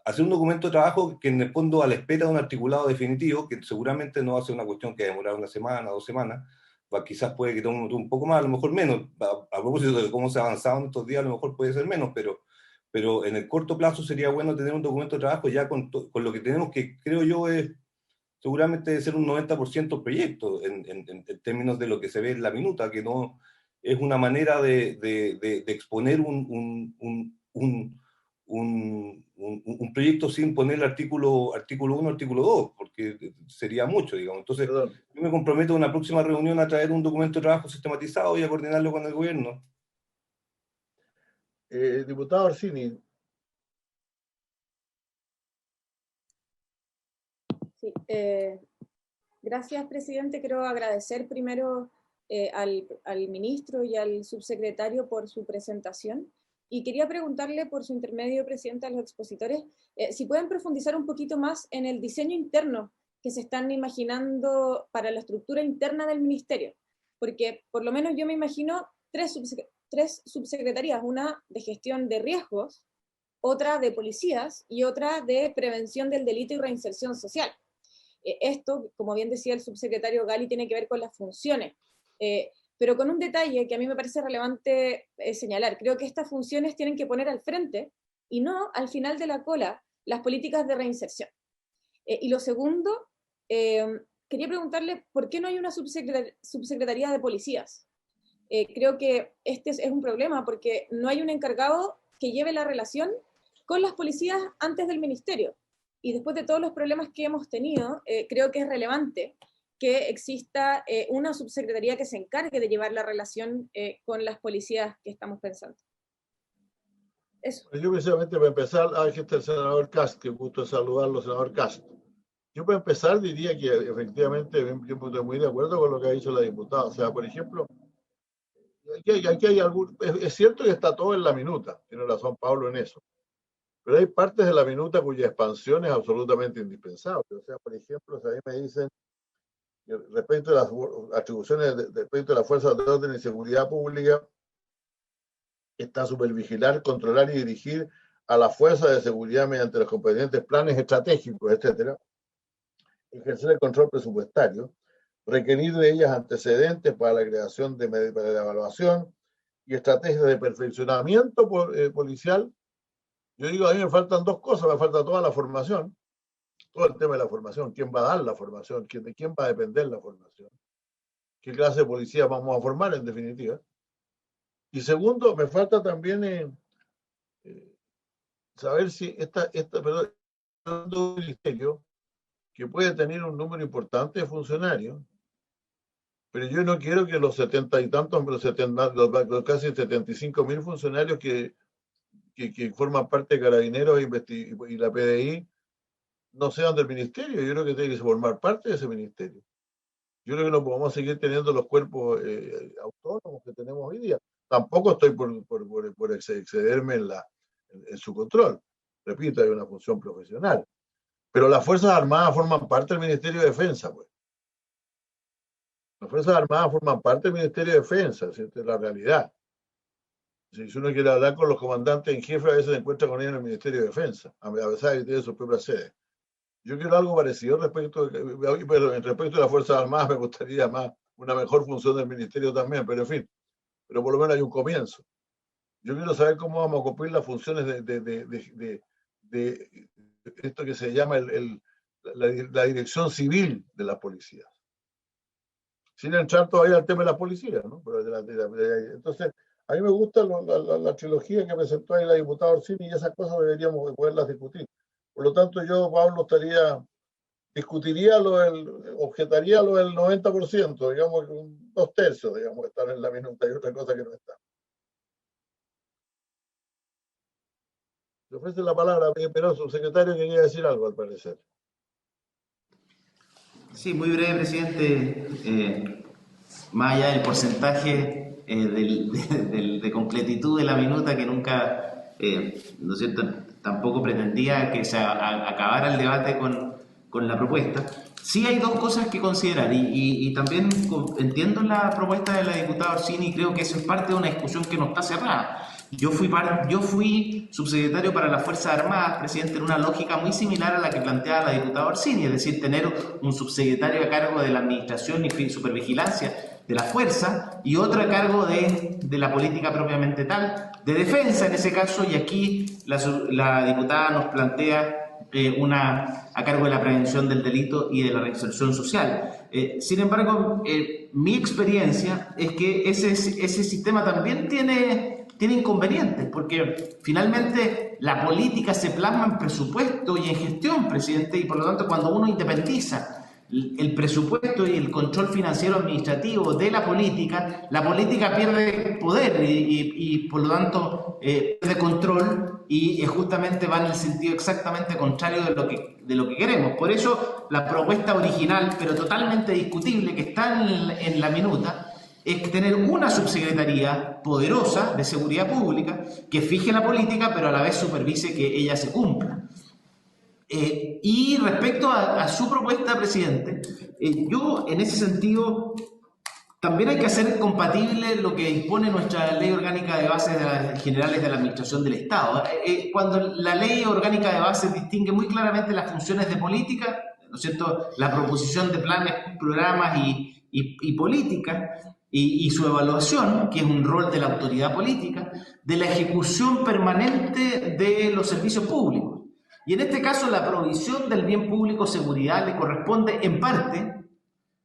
hacer un documento de trabajo que en el fondo a la espera de un articulado definitivo, que seguramente no va a ser una cuestión que demorar una semana, 2 semanas, quizás puede que tome un poco más, a lo mejor menos, a propósito de cómo se ha avanzado en estos días, a lo mejor puede ser menos, pero en el corto plazo sería bueno tener un documento de trabajo ya con lo que tenemos, que creo yo es seguramente debe ser un 90% proyecto en términos de lo que se ve en la minuta, que no es una manera de exponer un proyecto sin poner el artículo 1, artículo 2, porque sería mucho, digamos. Entonces, yo me comprometo en una próxima reunión a traer un documento de trabajo sistematizado y a coordinarlo con el gobierno. Diputado Orsini. Sí, gracias, presidente. Quiero agradecer primero al ministro y al subsecretario por su presentación. Y quería preguntarle por su intermedio, presidente, a los expositores, si pueden profundizar un poquito más en el diseño interno que se están imaginando para la estructura interna del ministerio. Porque por lo menos yo me imagino tres subsecretarías, una de gestión de riesgos, otra de policías y otra de prevención del delito y reinserción social. Esto, como bien decía el subsecretario Gali, tiene que ver con las funciones, pero con un detalle que a mí me parece relevante señalar. Creo que estas funciones tienen que poner al frente y no al final de la cola las políticas de reinserción. Y lo segundo, quería preguntarle por qué no hay una subsecretaría de policías. Creo que este es un problema porque no hay un encargado que lleve la relación con las policías antes del ministerio. Y después de todos los problemas que hemos tenido, creo que es relevante que exista una subsecretaría que se encargue de llevar la relación con las policías que estamos pensando. Eso. Yo precisamente para empezar, aquí está el senador Cast, que gusto saludarlo, senador Cast. Yo para empezar diría que efectivamente yo estoy muy de acuerdo con lo que ha dicho la diputada. O sea, por ejemplo, aquí hay algún, es cierto que está todo en la minuta, tiene razón Pablo en eso. Pero hay partes de la minuta cuya expansión es absolutamente indispensable. O sea, por ejemplo, si a mí me dicen que respecto a las atribuciones respecto a las fuerzas de orden y seguridad pública, está supervigilar, controlar y dirigir a las fuerzas de seguridad mediante los competentes planes estratégicos, etcétera, ejercer el control presupuestario, requerir de ellas antecedentes para la creación para la evaluación y estrategias de perfeccionamiento policial. Yo digo, a mí me faltan dos cosas, me falta toda la formación, todo el tema de la formación, quién va a dar la formación, de quién va a depender la formación, qué clase de policía vamos a formar en definitiva. Y segundo, me falta también saber si un ministerio que puede tener un número importante de funcionarios, pero yo no quiero que los 70 y tantos, los casi 75.000 funcionarios que forman parte de Carabineros y la PDI no sean del ministerio. Yo creo que tiene que formar parte de ese ministerio. Yo creo que no podemos seguir teniendo los cuerpos autónomos que tenemos hoy día. Tampoco estoy por excederme en su control. Repito, hay una función profesional. Pero las Fuerzas Armadas forman parte del Ministerio de Defensa, pues. Las Fuerzas Armadas forman parte del Ministerio de Defensa, ¿cierto? Es la realidad. Si uno quiere hablar con los comandantes en jefe, a veces se encuentra con ellos en el Ministerio de Defensa, a pesar de que tiene sus propias sedes. Yo quiero algo parecido respecto de las Fuerzas Armadas, me gustaría más una mejor función del ministerio también, pero en fin, pero por lo menos hay un comienzo. Yo quiero saber cómo vamos a cumplir las funciones de esto que se llama la dirección civil de la policía. Sin entrar todavía al tema de la policía, ¿no? Pero entonces, a mí me gusta la trilogía que presentó ahí la diputada Orsini y esas cosas deberíamos poderlas discutir. Por lo tanto, yo, Pablo, objetaría lo del 90%, digamos, 2/3, digamos, están en la minuta y otra cosa que no está. Le ofrece la palabra a Perón, subsecretario, que quería decir algo, al parecer. Sí, muy breve, presidente. Más allá del porcentaje de completitud de la minuta, que nunca, ¿no es cierto?, tampoco pretendía que se acabara el debate con la propuesta. Sí hay dos cosas que considerar y también entiendo la propuesta de la diputada Orsini y creo que eso es parte de una discusión que no está cerrada. Yo fui subsecretario para las Fuerzas Armadas, presidente, en una lógica muy similar a la que planteaba la diputada Orsini, es decir, tener un subsecretario a cargo de la administración y supervigilancia de la fuerza y otro a cargo de la política propiamente tal, de defensa en ese caso, y aquí la diputada nos plantea una a cargo de la prevención del delito y de la reinserción social. Sin embargo, mi experiencia es que ese sistema también tiene inconvenientes, porque finalmente la política se plasma en presupuesto y en gestión, presidente, y por lo tanto cuando uno independiza el presupuesto y el control financiero administrativo de la política pierde poder y por lo tanto pierde control y justamente va en el sentido exactamente contrario de lo que queremos. Por eso la propuesta original, pero totalmente discutible, que está en la minuta, es tener una subsecretaría poderosa de seguridad pública que fije la política, pero a la vez supervise que ella se cumpla. Y respecto a su propuesta, presidente, yo en ese sentido también hay que hacer compatible lo que dispone nuestra Ley Orgánica de Bases Generales de la Administración del Estado. Cuando la Ley Orgánica de Bases distingue muy claramente las funciones de política, ¿no es cierto?, la proposición de planes, programas y políticas, y su evaluación, que es un rol de la autoridad política, de la ejecución permanente de los servicios públicos. Y en este caso la provisión del bien público seguridad le corresponde en parte,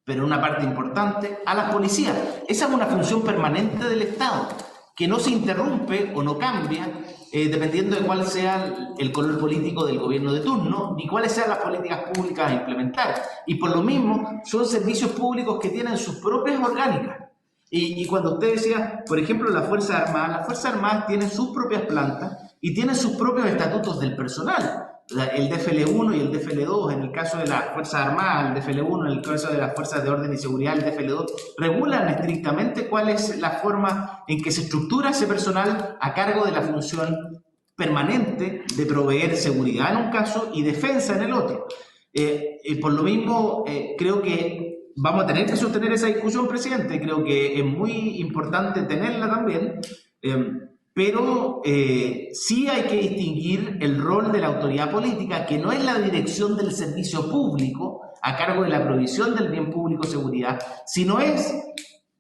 pero una parte importante, a las policías. Esa es una función permanente del Estado, que no se interrumpe o no cambia dependiendo de cuál sea el color político del gobierno de turno, ni cuáles sean las políticas públicas a implementar. Y por lo mismo, son servicios públicos que tienen sus propias orgánicas. Y cuando usted decía, por ejemplo, las Fuerzas Armadas tienen sus propias plantas y tienen sus propios estatutos del personal. El DFL1 y el DFL2, en el caso de las Fuerzas Armadas, el DFL1, en el caso de las Fuerzas de Orden y Seguridad, el DFL2, regulan estrictamente cuál es la forma en que se estructura ese personal a cargo de la función permanente de proveer seguridad en un caso y defensa en el otro. Por lo mismo, creo que vamos a tener que sostener esa discusión, presidente. Creo que es muy importante tenerla también, pero sí hay que distinguir el rol de la autoridad política, que no es la dirección del servicio público a cargo de la provisión del bien público seguridad, sino es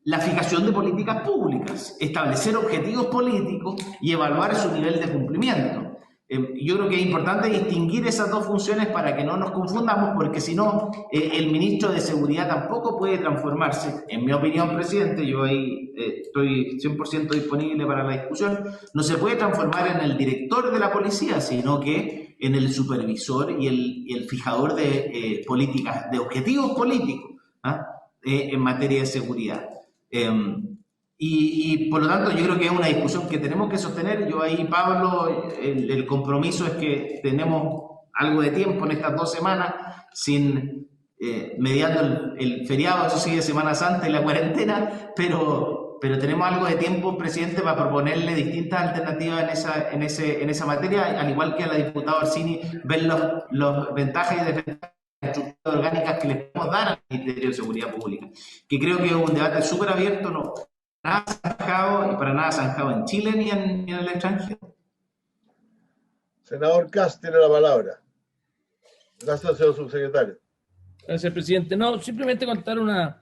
la fijación de políticas públicas, establecer objetivos políticos y evaluar su nivel de cumplimiento. Yo creo que es importante distinguir esas dos funciones para que no nos confundamos, porque si no, el ministro de Seguridad tampoco puede transformarse, en mi opinión, presidente, yo ahí estoy 100% disponible para la discusión, no se puede transformar en el director de la policía, sino que en el supervisor y el fijador de políticas, de objetivos políticos en materia de seguridad. Y por lo tanto yo creo que es una discusión que tenemos que sostener. Yo ahí, Pablo, el compromiso es que tenemos algo de tiempo en estas 2 semanas, mediando el feriado, eso sí, de Semana Santa y la cuarentena, pero tenemos algo de tiempo, presidente, para proponerle distintas alternativas en esa materia, al igual que a la diputada Orsini, ver los ventajas y desventajas estructuras orgánicas que le podemos dar al Ministerio de Seguridad Pública, que creo que es un debate súper abierto, no nada zanjado y para nada zanjado en Chile ni en el extranjero. Senador Kast tiene la palabra. Gracias, señor subsecretario. Gracias, presidente. No, simplemente contar una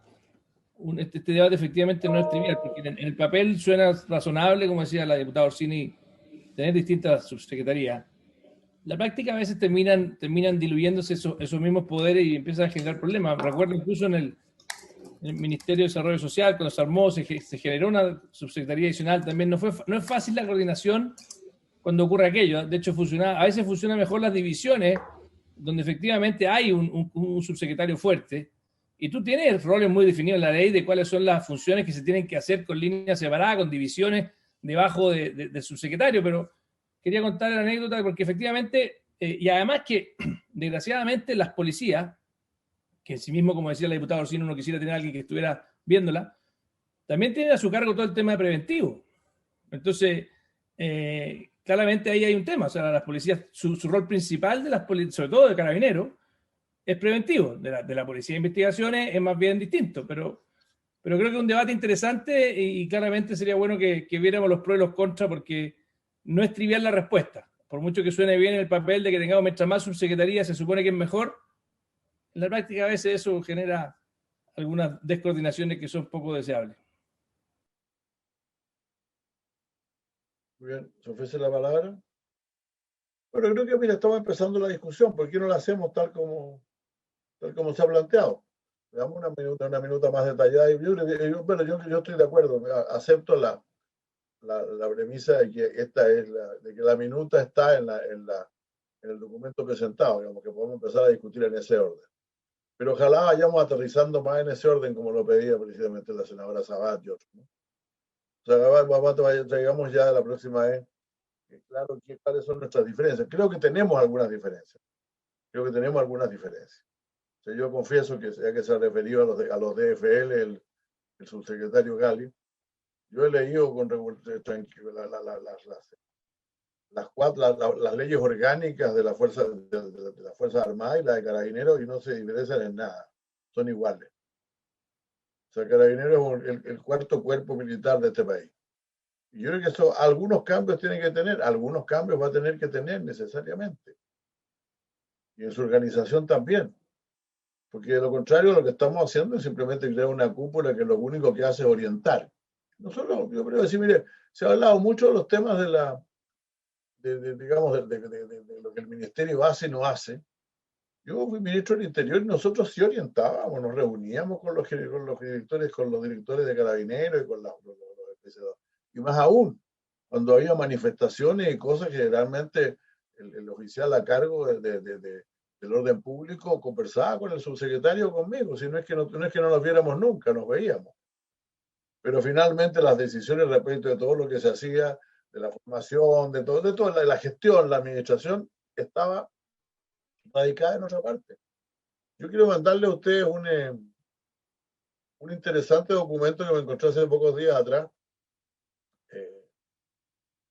este debate efectivamente no es trivial, porque en el papel suena razonable, como decía la diputada Orsini, tener distintas subsecretarías. La práctica a veces terminan diluyéndose esos mismos poderes y empiezan a generar problemas. Recuerdo incluso en el Ministerio de Desarrollo Social, cuando se armó, se generó una subsecretaría adicional, también no es fácil la coordinación cuando ocurre aquello. De hecho, a veces funcionan mejor las divisiones, donde efectivamente hay un subsecretario fuerte, y tú tienes roles muy definidos en la ley de cuáles son las funciones que se tienen que hacer con líneas separadas, con divisiones debajo del subsecretario, pero quería contar la anécdota porque efectivamente, y además que desgraciadamente las policías, que en sí mismo, como decía la diputada Orsini, uno quisiera tener a alguien que estuviera viéndola, también tienen a su cargo todo el tema de preventivo. Entonces, claramente ahí hay un tema. O sea, las policías, su rol principal de las policías, sobre todo de carabineros, es preventivo. De la policía de investigaciones es más bien distinto, pero creo que es un debate interesante y claramente sería bueno que viéramos los pros y los contras, porque no es trivial la respuesta. Por mucho que suene bien en el papel de que tengamos mientras más subsecretaría se supone que es mejor, en la práctica a veces eso genera algunas descoordinaciones que son poco deseables. Muy bien, ¿se ofrece la palabra? Bueno, creo que, mira, estamos empezando la discusión. ¿Por qué no la hacemos tal como se ha planteado? Le damos una minuta más detallada. Yo estoy de acuerdo, acepto la premisa de que de que la minuta está en el documento presentado, digamos que podemos empezar a discutir en ese orden. Pero ojalá vayamos aterrizando más en ese orden, como lo pedía precisamente la senadora Sabat, ¿no? O sea, traigamos ya la próxima vez, claro, cuáles son nuestras diferencias. Creo que tenemos algunas diferencias. O sea, yo confieso que, ya que se ha referido a los DFL, el subsecretario Gali, yo he leído con las leyes orgánicas de la Fuerza Armada y la de Carabineros, y no se diferencian en nada, son iguales. O sea, Carabineros es el cuarto cuerpo militar de este país. Y yo creo que algunos cambios tienen que tener, algunos cambios va a tener que tener necesariamente. Y en su organización también. Porque de lo contrario, lo que estamos haciendo es simplemente crear una cúpula que lo único que hace es orientar. Nosotros, yo creo decir, mire, se ha hablado mucho de los temas de lo que el ministerio hace y no hace. Yo fui ministro del Interior y nosotros sí orientábamos, nos reuníamos con los directores de Carabineros y con los especialistas. Y más aún, cuando había manifestaciones y cosas, generalmente el oficial a cargo del orden público conversaba con el subsecretario conmigo, si no es que no nos viéramos nunca, nos veíamos. Pero finalmente las decisiones respecto de todo lo que se hacía, de la formación, de todo, la gestión, la administración, estaba radicada en otra parte. Yo quiero mandarle a ustedes un interesante documento que me encontré hace pocos días atrás,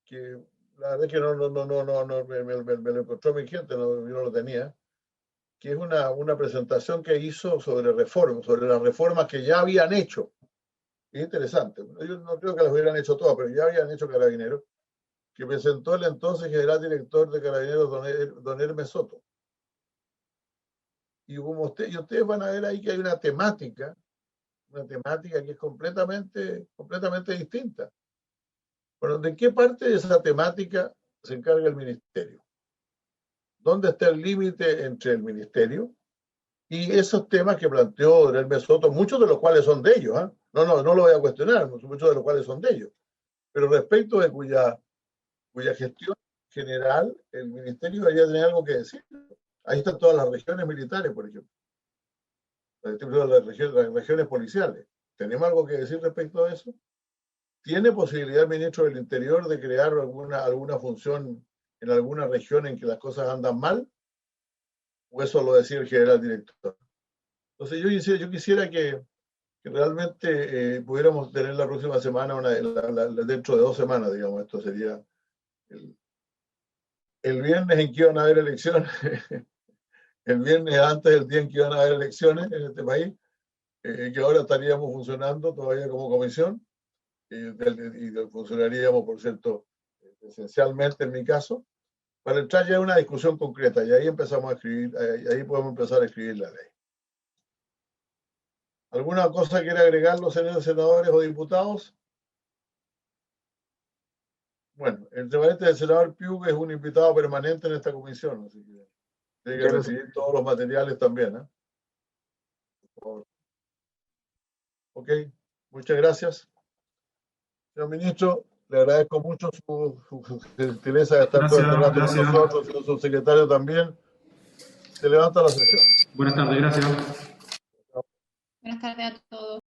que la verdad es que me lo encontró mi gente, yo no lo tenía, que es una presentación que hizo sobre las reformas que ya habían hecho. Es interesante. Yo no creo que las hubieran hecho todas, pero ya habían hecho Carabineros, que presentó el entonces general director de Carabineros, don Hermes Soto. Y ustedes van a ver ahí que hay una temática que es completamente distinta. Bueno, ¿de qué parte de esa temática se encarga el ministerio? ¿Dónde está el límite entre el ministerio y esos temas que planteó don Hermes Soto, muchos de los cuales son de ellos? No lo voy a cuestionar, muchos de los cuales son de ellos. Pero respecto de cuya gestión general, el ministerio debería tener algo que decir. Ahí están todas las regiones militares, por ejemplo. Las regiones policiales. ¿Tenemos algo que decir respecto a eso? ¿Tiene posibilidad el ministro del Interior de crear alguna función en alguna región en que las cosas andan mal? ¿O eso lo decía el general director? Entonces yo quisiera que realmente pudiéramos tener la próxima semana, dentro de 2 semanas, digamos, esto sería el viernes en que iban a haber elecciones, el viernes antes del día en que iban a haber elecciones en este país, que ahora estaríamos funcionando todavía como comisión, y funcionaríamos, por cierto, esencialmente en mi caso, para entrar ya en una discusión concreta, y ahí empezamos a escribir, ahí podemos empezar a escribir la ley. ¿Alguna cosa quiere agregar los señores senadores o diputados? Bueno, el senador Piuk es un invitado permanente en esta comisión, así que tiene que recibir todos los materiales también. Por favor. Ok, muchas gracias. Señor ministro, le agradezco mucho su gentileza de estar todo este rato con nosotros, señor subsecretario también. Se levanta la sesión. Buenas tardes, gracias. Buenas tardes a todos.